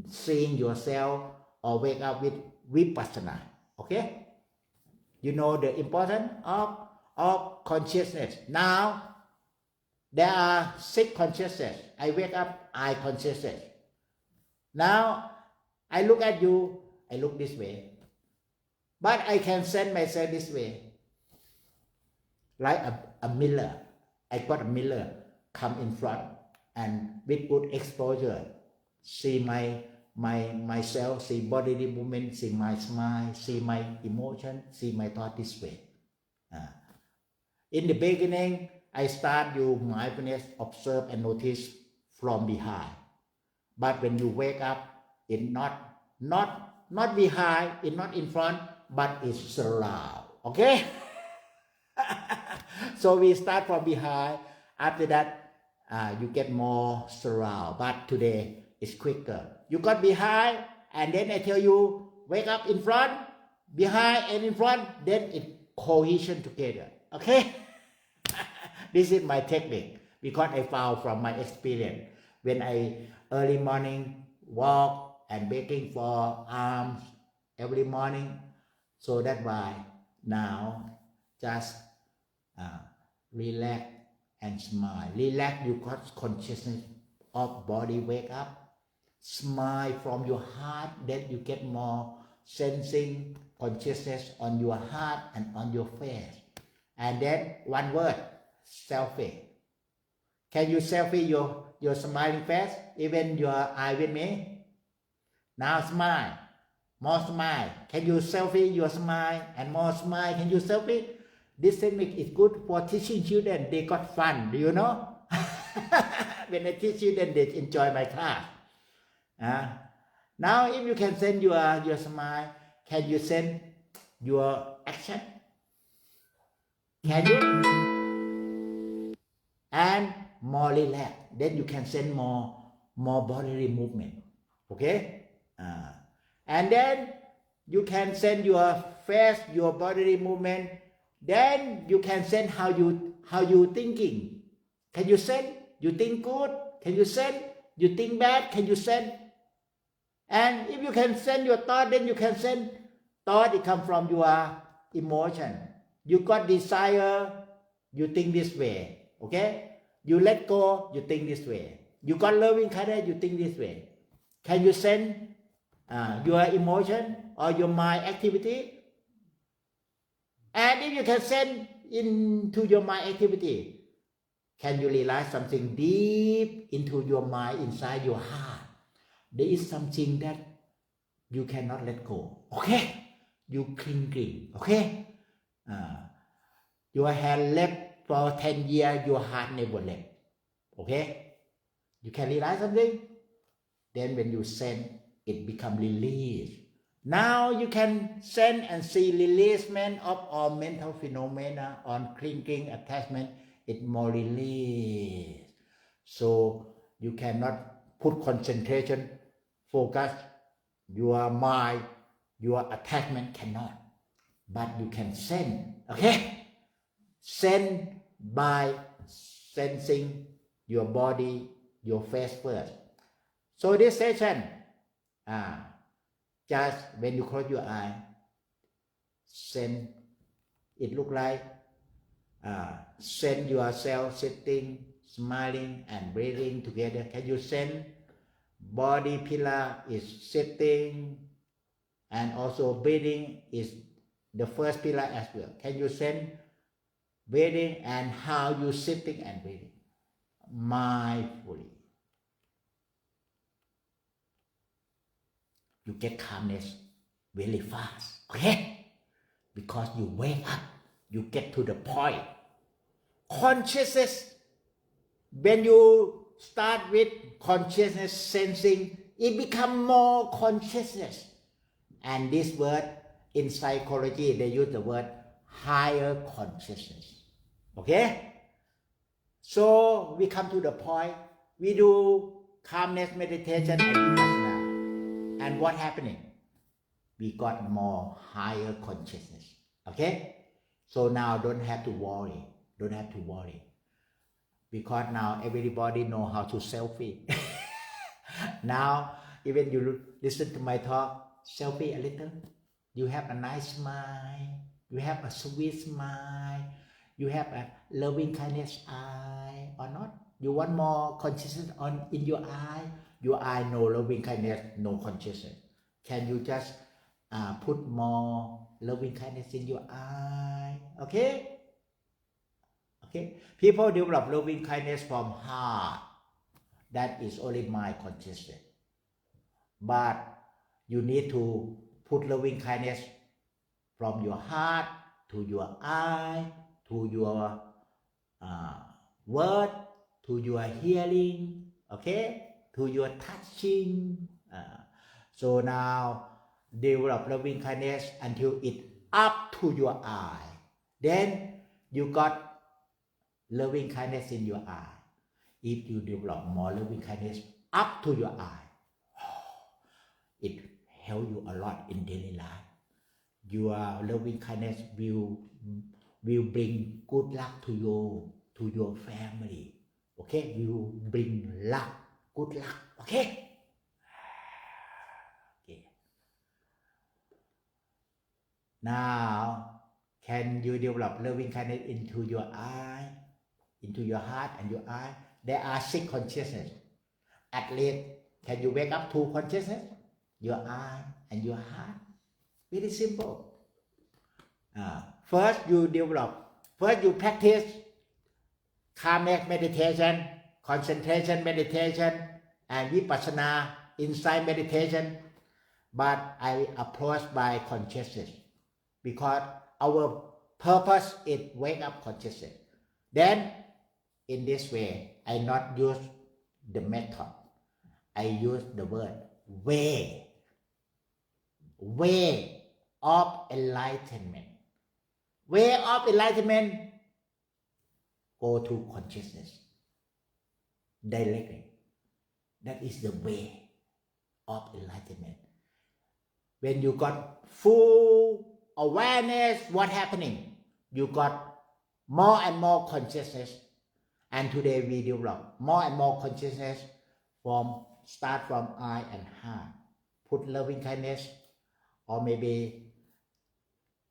seeing yourself or wake up with vipassana. Okay? You know the importance of consciousness. Now, there are 6 consciousness. I wake up, I consciousness. Now, I look at you, I look this way. But I can send myself this way. Like a mirror. I got a mirror come in front and with good exposure. See myself, see bodily movement, see my smile, see my emotion, see my thought this way. In the beginning, I start you mindfulness, observe and notice from behind. But when you wake up, it's not behind, it's not in front, but it's surround. Okay? So we start from behind. After that, you get more surround. But today it's quicker. You got behind, and then I tell you, wake up in front, behind and in front, then it cohesion together. Okay? This is my technique because I found from my experience. When I early morning walk and begging for alms every morning, so that's why now just relax and smile. Relax, you got consciousness of body, wake up. Smile from your heart, then you get more sensing consciousness on your heart and on your face. And then one word, selfie. Can you selfie your smiling face, even your eye with me? Now smile, more smile. Can you selfie your smile and more smile? Can you selfie? This technique is good for teaching children. They got fun, do you know? When I teach children, they enjoy my class. Now, if you can send your smile, can you send your action? Can you? And more relax. Then you can send more bodily movement. Okay? And then you can send your face, your bodily movement. Then you can send how you thinking. Can you send? You think good? Can you send? You think bad? Can you send? And if you can send your thought, then you can send thought. It comes from your emotion. You got desire, you think this way. Okay? You let go, you think this way. You got loving kindness, you think this way. Can you send your emotion or your mind activity? And if you can send into your mind activity, can you realize something deep into your mind, inside your heart? There is something that you cannot let go. Okay? You cling. Okay? Your hand left for 10 years, your heart never left. Okay? You can realize something? Then when you send, it becomes release. Now you can send and see releasement of all mental phenomena on clinging, attachment. It more release. So you cannot put concentration, focus, your mind, your attachment cannot. But you can send. Okay? Send by sensing your body, your face first. So this session, just when you close your eye, send, it look like send yourself sitting, smiling and breathing together. Can you send body pillar is sitting and also breathing is the first pillar as well. Can you send breathing and how you sitting and breathing mindfully? You get calmness really fast. Okay? Because you wake up, you get to the point. Consciousness, when you start with consciousness sensing, it becomes more consciousness. And this word in psychology, they use the word higher consciousness. Okay? So we come to the point, we do calmness meditation and vipassana. And what happening? We got more higher consciousness. Okay? So now don't have to worry. Don't have to worry. Because now everybody know how to selfie. Now, even you listen to my talk, selfie a little. You have a nice smile. You have a sweet smile. You have a loving kindness eye or not? You want more consciousness on in your eye? Your eye no loving kindness, no consciousness. Can you just put more loving kindness in your eye? Okay? Okay? People develop loving kindness from heart. That is only mind consciousness. But you need to put loving kindness from your heart to your eye, to your word, to your hearing, okay, to your touching. So now develop loving kindness until it up to your eye. Then you got loving kindness in your eye. If you develop more loving kindness up to your eye, it help you a lot in daily life. Your loving kindness will bring good luck to you, to your family. Okay, will bring luck, good luck. Okay. Okay. Now, can you develop loving kindness into your eye, into your heart and your eye? There are 6 consciousness. At least, can you wake up 2 consciousness? Your eye and your heart. Very simple. First you practice calmness meditation, concentration meditation, and vipassana insight meditation. But I approach by consciousness because our purpose is wake up consciousness. Then in this way, I not use the method. I use the word way of enlightenment. Way of enlightenment, go to consciousness directly. That is the way of enlightenment. When you got full awareness what's happening, you got more and more consciousness. And today we develop more and more consciousness start from eye and heart. Put loving kindness, or maybe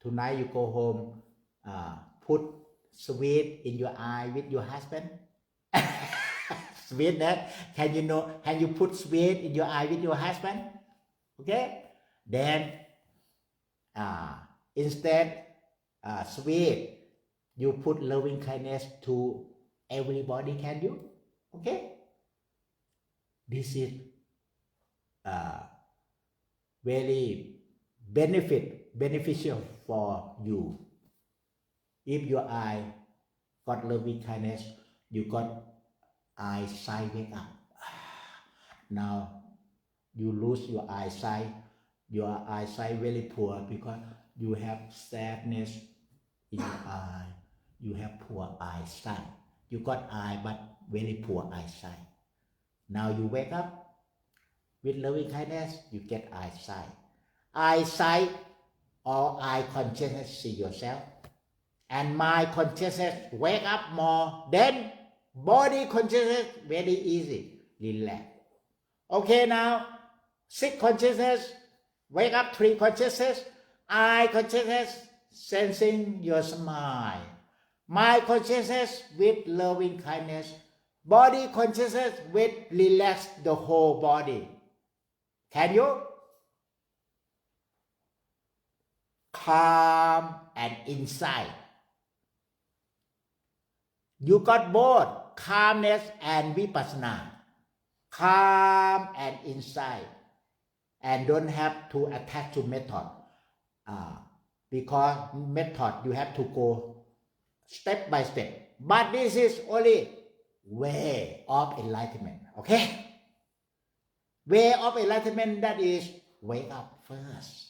tonight you go home, put sweet in your eye with your husband. Sweetness. Can you put sweet in your eye with your husband? Okay. Then instead sweet, you put loving kindness to everybody. Can you? Okay. This is very beneficial for you. If your eye got loving kindness, you got eyesight wake up. Now you lose your eyesight. Your eyesight very poor because you have sadness in your eye. You have poor eyesight. You got eye but very poor eyesight. Now you wake up with loving kindness, you get eyesight. Eyesight or eye consciousness, see yourself. And mind consciousness, wake up more. Then body consciousness, very easy, relax. Okay, now 6 consciousness, wake up 3 consciousness. Eye consciousness, sensing your smile. Mind consciousness with loving kindness. Body consciousness with relax the whole body. Can you? Calm and insight. You got both calmness and vipassana. Calm and insight. And don't have to attach to method. Because method you have to go step by step. But this is only way of enlightenment. Okay? Way of enlightenment, that is wake up first.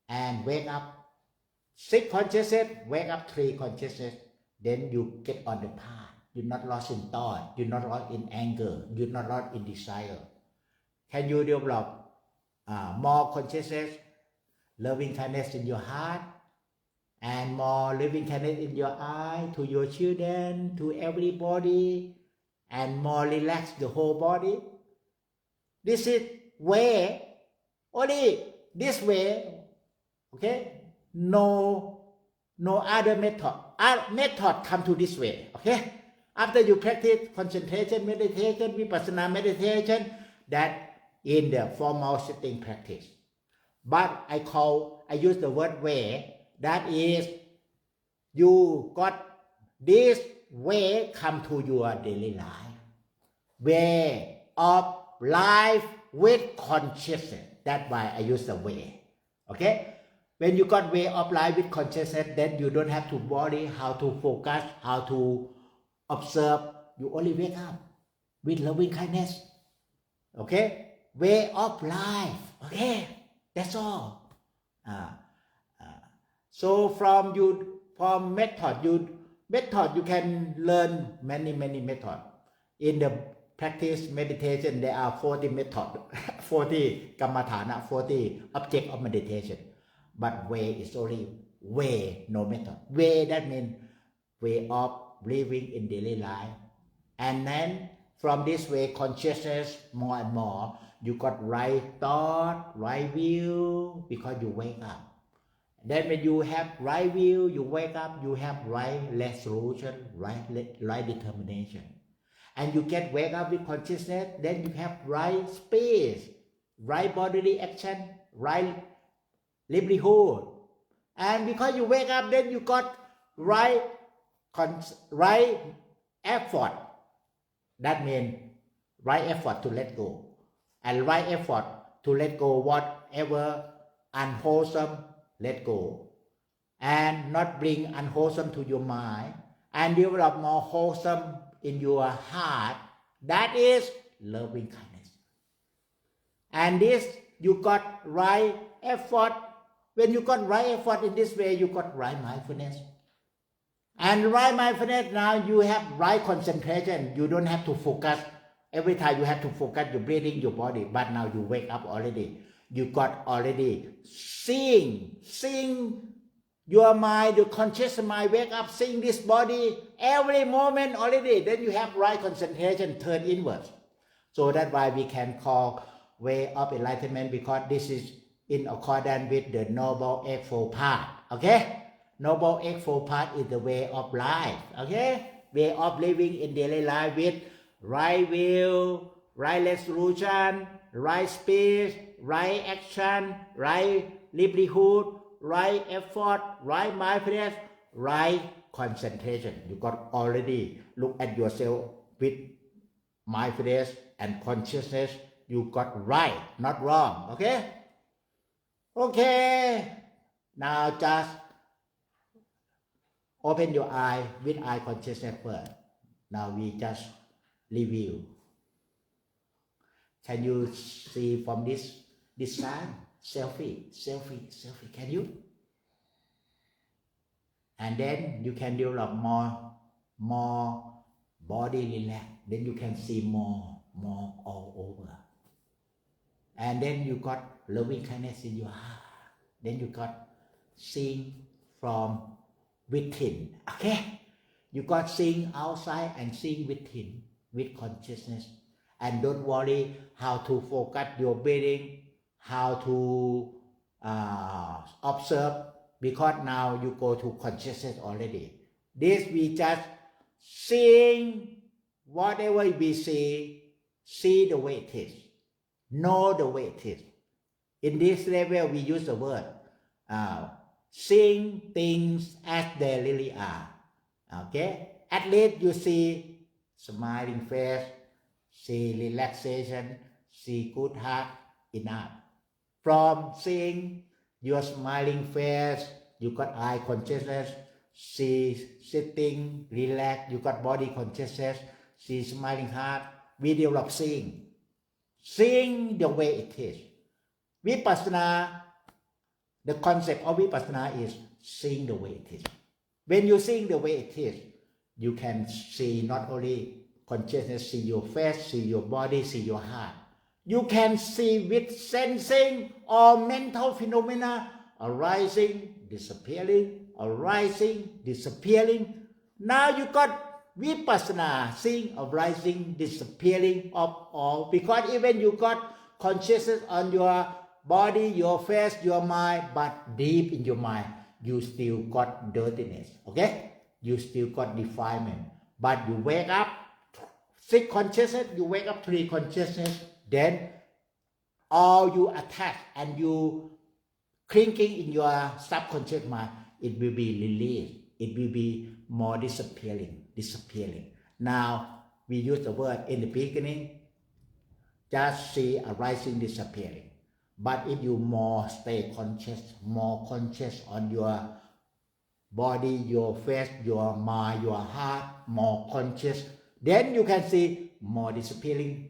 And wake up 6 consciousness, wake up 3 consciousness. Then you get on the path. You're not lost in thought. You're not lost in anger. You're not lost in desire. Can you develop more consciousness, loving kindness in your heart, and more loving kindness in your eye, to your children, to everybody, and more relax the whole body? This is way, only this way, okay? no other method. Method come to this way. Okay. After you practice concentration meditation, vipassana meditation, that in the formal sitting practice. But I use the word way. That is, you got this way come to your daily life. Way of life with consciousness. That's why I use the way. Okay? When you got way of life with consciousness, then you don't have to worry how to focus, how to observe. You only wake up with loving kindness. Okay? Way of life. Okay? That's all. So from method, you can learn many methods. In the practice meditation, there are 40 methods, 40 kamathana, 40 object of meditation. But way is only way, no method. Way, that means way of living in daily life. And then from this way, consciousness more and more, you got right thought, right view, because you wake up. Then when you have right view, you wake up, you have right resolution, right determination. And you get wake up with consciousness, then you have right space, right bodily action, right livelihood. And because you wake up, then you got right effort. That means right effort to let go. And right effort to let go whatever unwholesome, let go. And not bring unwholesome to your mind. And develop more wholesome in your heart. That is loving kindness. And this, you got right effort. When you got right effort in this way, you got right mindfulness. And right mindfulness, now you have right concentration. You don't have to focus. Every time you have to focus your breathing, your body. But now you wake up already. You got already seeing your mind, your conscious mind wake up, seeing this body every moment already. Then you have right concentration, turn inwards. So that's why we can call way of enlightenment, because this is in accordance with the Noble Eightfold Path. Okay? Noble Eightfold Path is the way of life. Okay? Way of living in daily life with right will, right resolution, right speech, right action, right livelihood, right effort, right mindfulness, right concentration. You got already look at yourself with mindfulness and consciousness. You got right, not wrong. Okay? Okay. Now just open your eye with eye consciousness first. Now we just review. Can you see from this side? Selfie. Can you? And then you can develop more body relax. Then you can see more all over. And then you got loving kindness in your heart. Then you got seeing from within. Okay? You got seeing outside and seeing within with consciousness. And don't worry how to focus your breathing, how to observe, because now you go to consciousness already. This we just seeing whatever we see the way it is, know the way it is. In this level we use the word seeing things as they really are. Okay? At least you see smiling face, see relaxation, see good heart, enough. From seeing your smiling face, you got eye consciousness, see sitting, relax, you got body consciousness, see smiling heart, we develop seeing the way it is. Vipassana, the concept of Vipassana is seeing the way it is. When you seeing the way it is, you can see not only consciousness, see your face, see your body, see your heart. You can see with sensing or mental phenomena arising, disappearing, arising, disappearing. Now you got Vipassana, seeing, arising, disappearing of all, because even you got consciousness on your body, your face, your mind, but deep in your mind, you still got dirtiness, okay? You still got defilement, but you wake up 6 consciousness, you wake up 3 consciousness, then all you attach and you clinking in your subconscious mind, it will be released. It will be more disappearing. Now, we use the word in the beginning, just see arising, disappearing. But if you more stay conscious, more conscious on your body, your face, your mind, your heart, more conscious, then you can see more disappearing,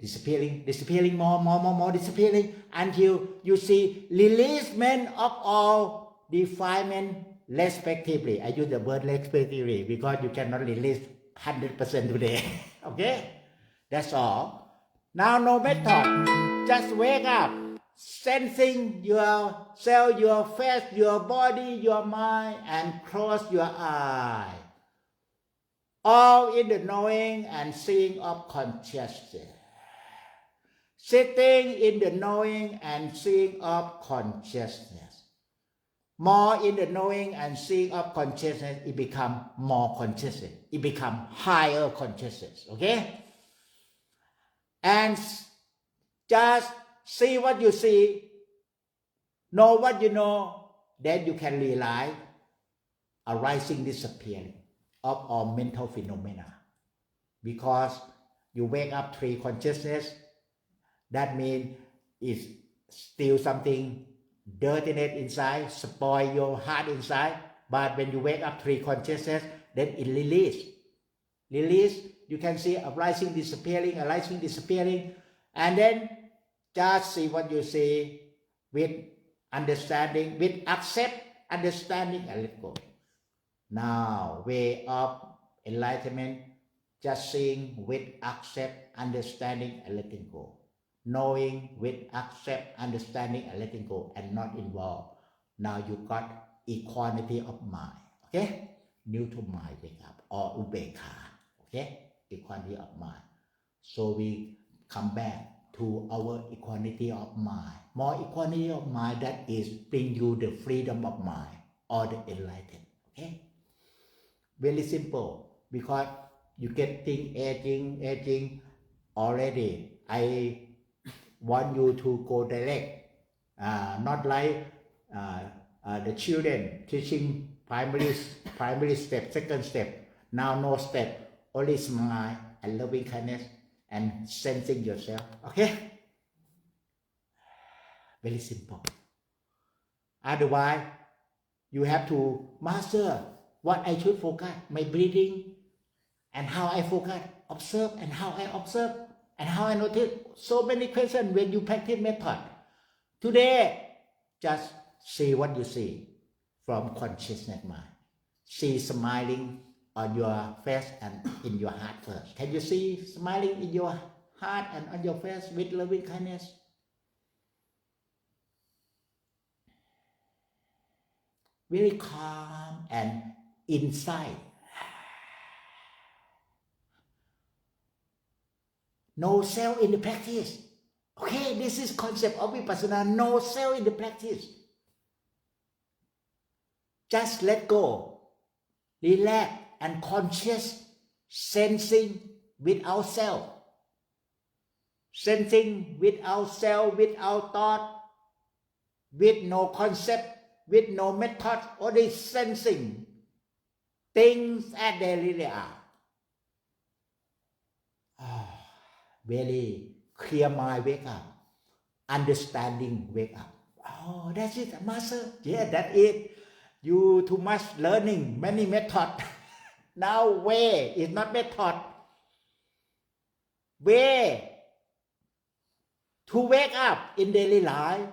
more disappearing, until you see releasement of all defilement respectively. I use the word respectively because you cannot release 100% today. Okay? That's all. Now no method. Just wake up, sensing yourself, your face, your body, your mind, and close your eye. All in the knowing and seeing of consciousness. Sitting in the knowing and seeing of consciousness. More in the knowing and seeing of consciousness, it becomes more consciousness. It becomes higher consciousness. Okay? And just see what you see, know what you know, then you can realize arising, disappearing of all mental phenomena. Because you wake up 3 consciousness, that means it's still something dirtiness inside, spoil your heart inside. But when you wake up 3 consciousness, then it release, you can see arising, disappearing, and then just see what you see with understanding, with accept, understanding, and let go. Now, way of enlightenment, just seeing with accept, understanding, and letting go. Knowing with accept, understanding, and letting go, and not involved. Now you got equality of mind. Okay? Neutral mind wake up, or ubekha. Okay? Equality of mind. So we come back to our equality of mind. More equality of mind, that is bring you the freedom of mind or the enlightenment. Okay? Very simple, because you getting aging already. I want you to go direct, not like the children teaching primary step, second step. Now no step, only smile and loving kindness and sensing yourself. Okay? Very simple. Otherwise, you have to master what I should focus, my breathing, and how I focus, observe, and how I observe, and how I notice. So many questions when you practice method. Today, just see what you see from consciousness mind. See smiling on your face and in your heart first. Can you see smiling in your heart and on your face with loving kindness? Very calm and inside. No self in the practice. Okay, this is concept of Vipassana. No self in the practice. Just let go, relax, and conscious sensing without self. Sensing without self, without thought, with no concept, with no method, only sensing things as they really are. Very clear mind wake up, understanding wake up. Oh, that's it, master. Yeah, that's it. You too much learning, many method. Now way is not method. Way to wake up in daily life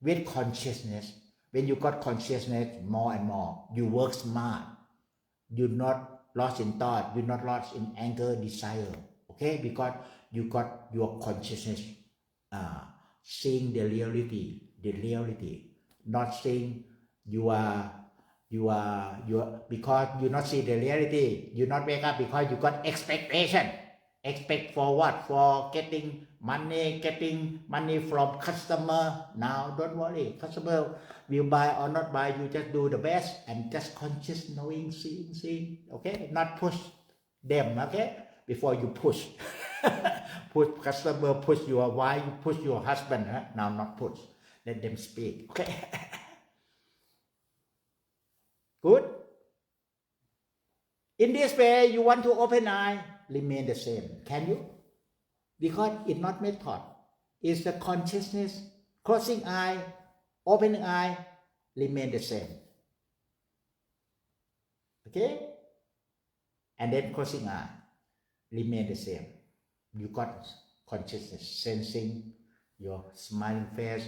with consciousness. When you got consciousness more and more, you work smart. You're not lost in thought. You're not lost in anger, desire. Okay, because you got your consciousness seeing the reality, not seeing you are because you not see the reality. You not wake up because you got expectation expect for what? For getting money from customer. Now don't worry, customer will buy or not buy, you just do the best and just conscious knowing, seeing, okay? Not push them, okay? Before you push. Push customer, push your wife, push your husband, huh? Now not push. Let them speak, okay? Good? In this way, you want to open eye, remain the same. Can you? Because it's not method. It's the consciousness. Closing eye, opening eye, remain the same. Okay? And then closing eye, remain the same. You got consciousness, sensing your smiling face,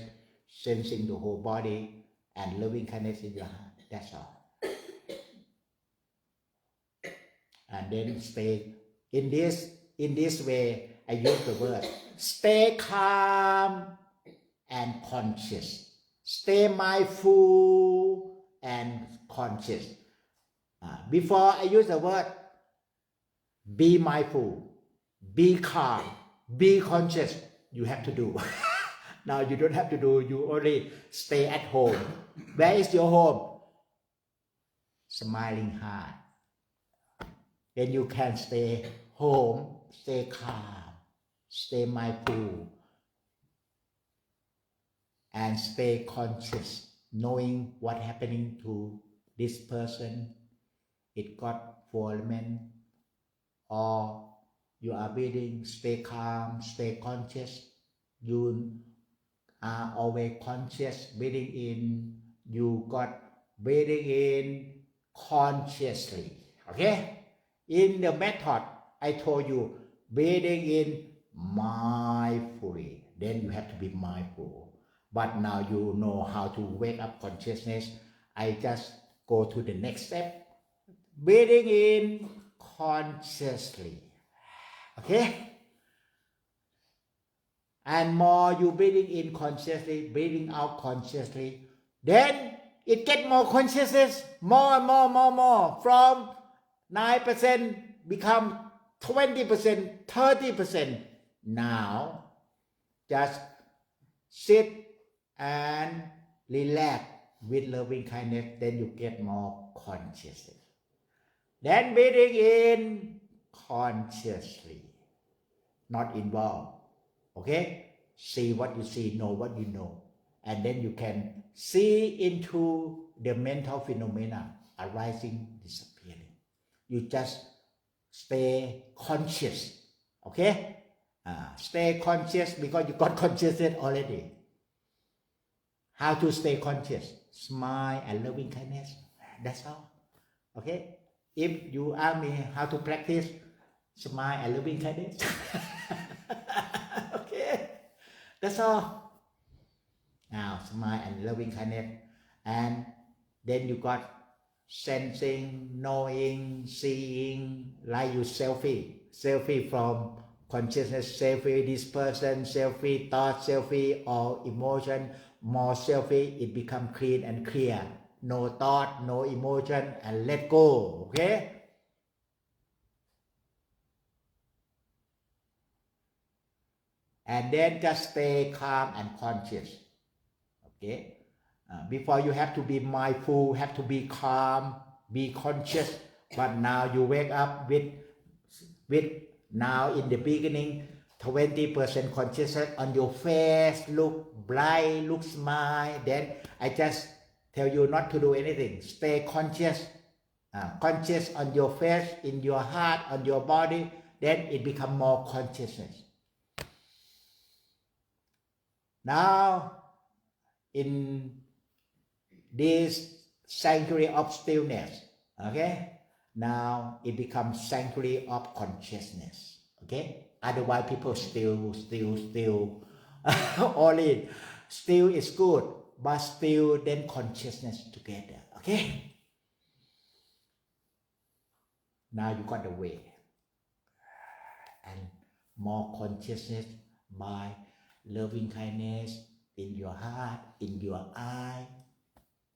sensing the whole body, and loving kindness in your heart. That's all. And then stay in this way. I use the word stay calm and conscious, stay mindful and conscious. Before I use the word be mindful, be calm, be conscious, you have to do. Now you don't have to do, you only stay at home. Where is your home? Smiling heart. Then you can stay home, stay calm, stay mindful, and stay conscious, knowing what happening to this person. It got fulfillment, or you are breathing, stay calm, stay conscious. You are always conscious, breathing in, you got breathing in consciously, okay? In the method, I told you, breathing in mindfully. Then you have to be mindful. But now you know how to wake up consciousness. I just go to the next step. Breathing in consciously. Okay? And more you breathing in consciously, breathing out consciously, then it get more consciousness, more and more. From 9% become 20%, 30%. Now, just sit and relax with loving kindness, then you get more consciousness. Then breathing in consciously, not involved. Okay? See what you see, know what you know. And then you can see into the mental phenomena arising, disappearing. You just stay conscious, okay? Stay conscious because you got consciousness already. How to stay conscious? Smile and loving kindness. That's all, okay? If you ask me how to practice smile and loving kindness, okay? That's all. Now, smile and loving kindness, and then you got sensing, knowing, seeing, like you selfie from consciousness, selfie this person, selfie thought, selfie or emotion, more selfie, it become clean and clear. No thought, no emotion, and let go, okay? And then just stay calm and conscious, okay? Before you have to be mindful, have to be calm, be conscious, but now you wake up with now in the beginning 20% consciousness on your face, look bright, look smile. Then I just tell you not to do anything, stay conscious, conscious on your face, in your heart, on your body, then it become more consciousness. Now in this sanctuary of stillness, okay, now it becomes sanctuary of consciousness, okay? Otherwise people still only still is good, but still then consciousness together, okay? Now you got the way, and more consciousness by loving kindness in your heart, in your eye,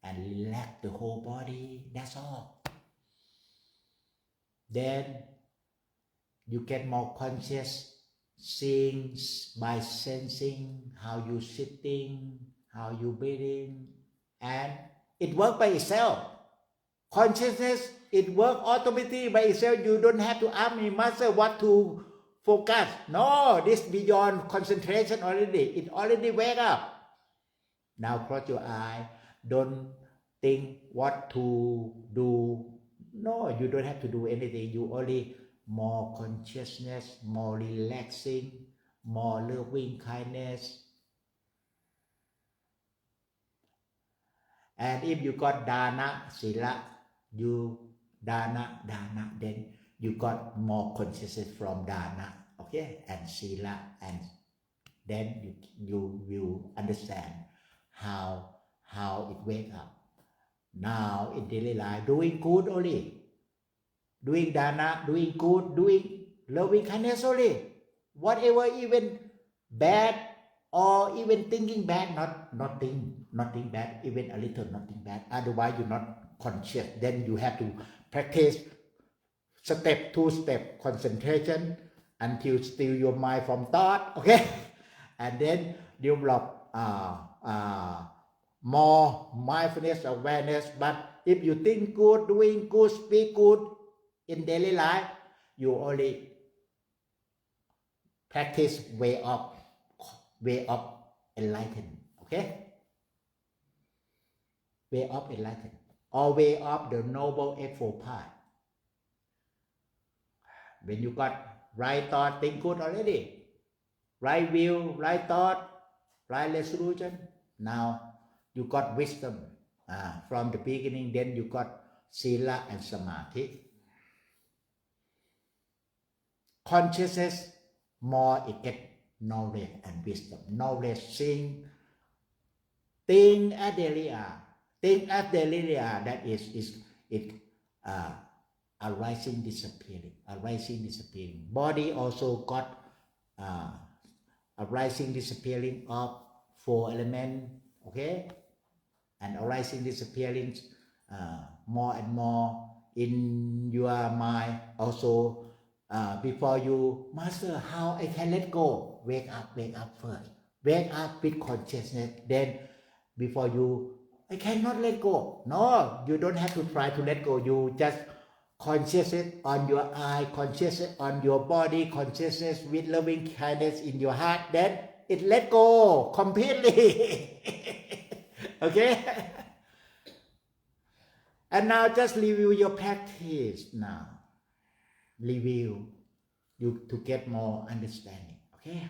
and relax the whole body. That's all. Then you get more conscious, seeing by sensing how you sitting, how you breathing, and it works by itself. Consciousness, it works automatically by itself. You don't have to ask me, master, what to focus. No, this beyond concentration already. It already wake up. Now close your eye. Don't think what to do. No, you don't have to do anything. You only more consciousness, more relaxing, more loving kindness. And if you got dana, sila, you dana, then you got more consciousness from dana, okay, and sila, and then you will understand how it wake up. Now in daily life, doing good only, doing dana, doing good, doing loving kindness only. Whatever, even bad or even thinking bad, nothing bad, even a little nothing bad. Otherwise, you're not conscious. Then you have to practice step 2 step concentration until steal your mind from thought, okay, and then develop more mindfulness awareness. But if you think good, doing good, speak good in daily life, you only practice way of enlightenment, okay, way of enlightenment, or way of the noble eightfold path. When you got right thought, think good already, right will, right thought, right resolution, now you got wisdom from the beginning. Then you got sila and samadhi. Consciousness, more it get knowledge and wisdom. Knowledge, think as daily are. Think as daily are. That is it arising, disappearing, arising, disappearing. Body also got arising, disappearing of 4 elements, okay, and arising, disappearing more and more in your mind also. Before you, master, how I can let go? Wake up first. Wake up with consciousness. Then before you, I cannot let go. No, you don't have to try to let go. You just consciousness on your eye, consciousness on your body, consciousness with loving kindness in your heart. Then it let go completely. Okay? And now just review your practice now. Review you to get more understanding, okay?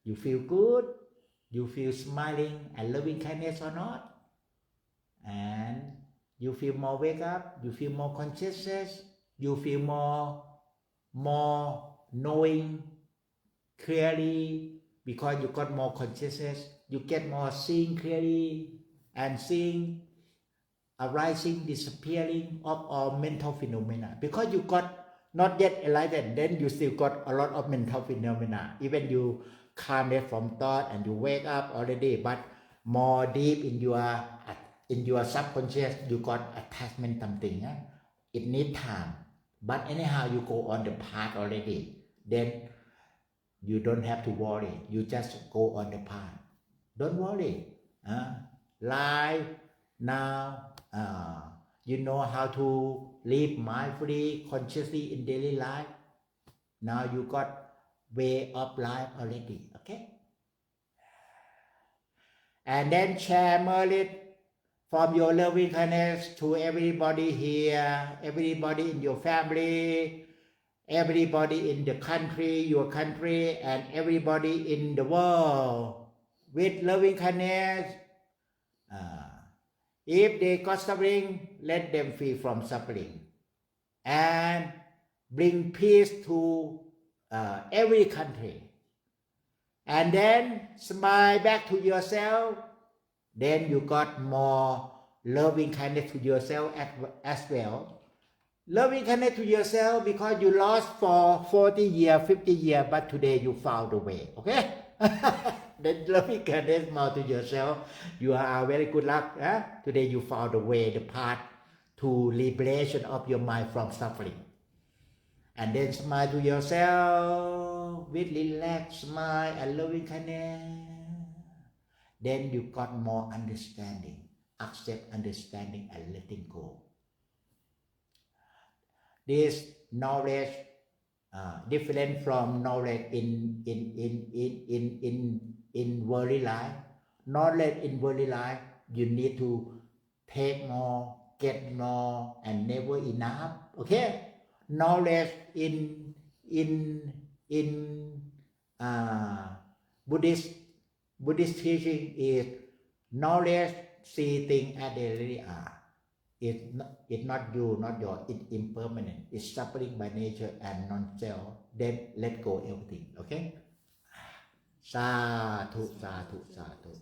You feel good, you feel smiling and loving kindness or not, and you feel more wake up, you feel more consciousness, you feel more knowing clearly because you got more consciousness. You get more seeing clearly and seeing arising, disappearing of all mental phenomena. Because you got not yet enlightened, then you still got a lot of mental phenomena. Even you calm from thought and you wake up already, but more deep in your subconscious, you got attachment something. It needs time. But anyhow, you go on the path already. Then you don't have to worry. You just go on the path. Don't worry. Life now. You know how to live mindfully, consciously in daily life. Now you got way of life already, okay? And then share merit from your loving kindness to everybody here, everybody in your family, everybody in the country, your country, and everybody in the world with loving kindness. If they got suffering, let them free from suffering and bring peace to every country. And then smile back to yourself. Then you got more loving kindness to yourself as well. Loving kindness to yourself because you lost for 40 years, 50 years, but today you found a way, okay? Then loving kindness more to yourself. You are very good luck. Today you found the way, the path to liberation of your mind from suffering. and then smile to yourself with relaxed smile and loving kindness. Then you got more understanding, accept understanding and letting go. This knowledge different from knowledge in worldly life. Knowledge in worldly life, you need to take more, get more, and never enough. Okay, knowledge in Buddhist teaching is knowledge see things as they really are. It's not you, not your, it's impermanent, it's suffering by nature and non-self. Then let go everything. Okay, sadhu, sadhu, sadhu.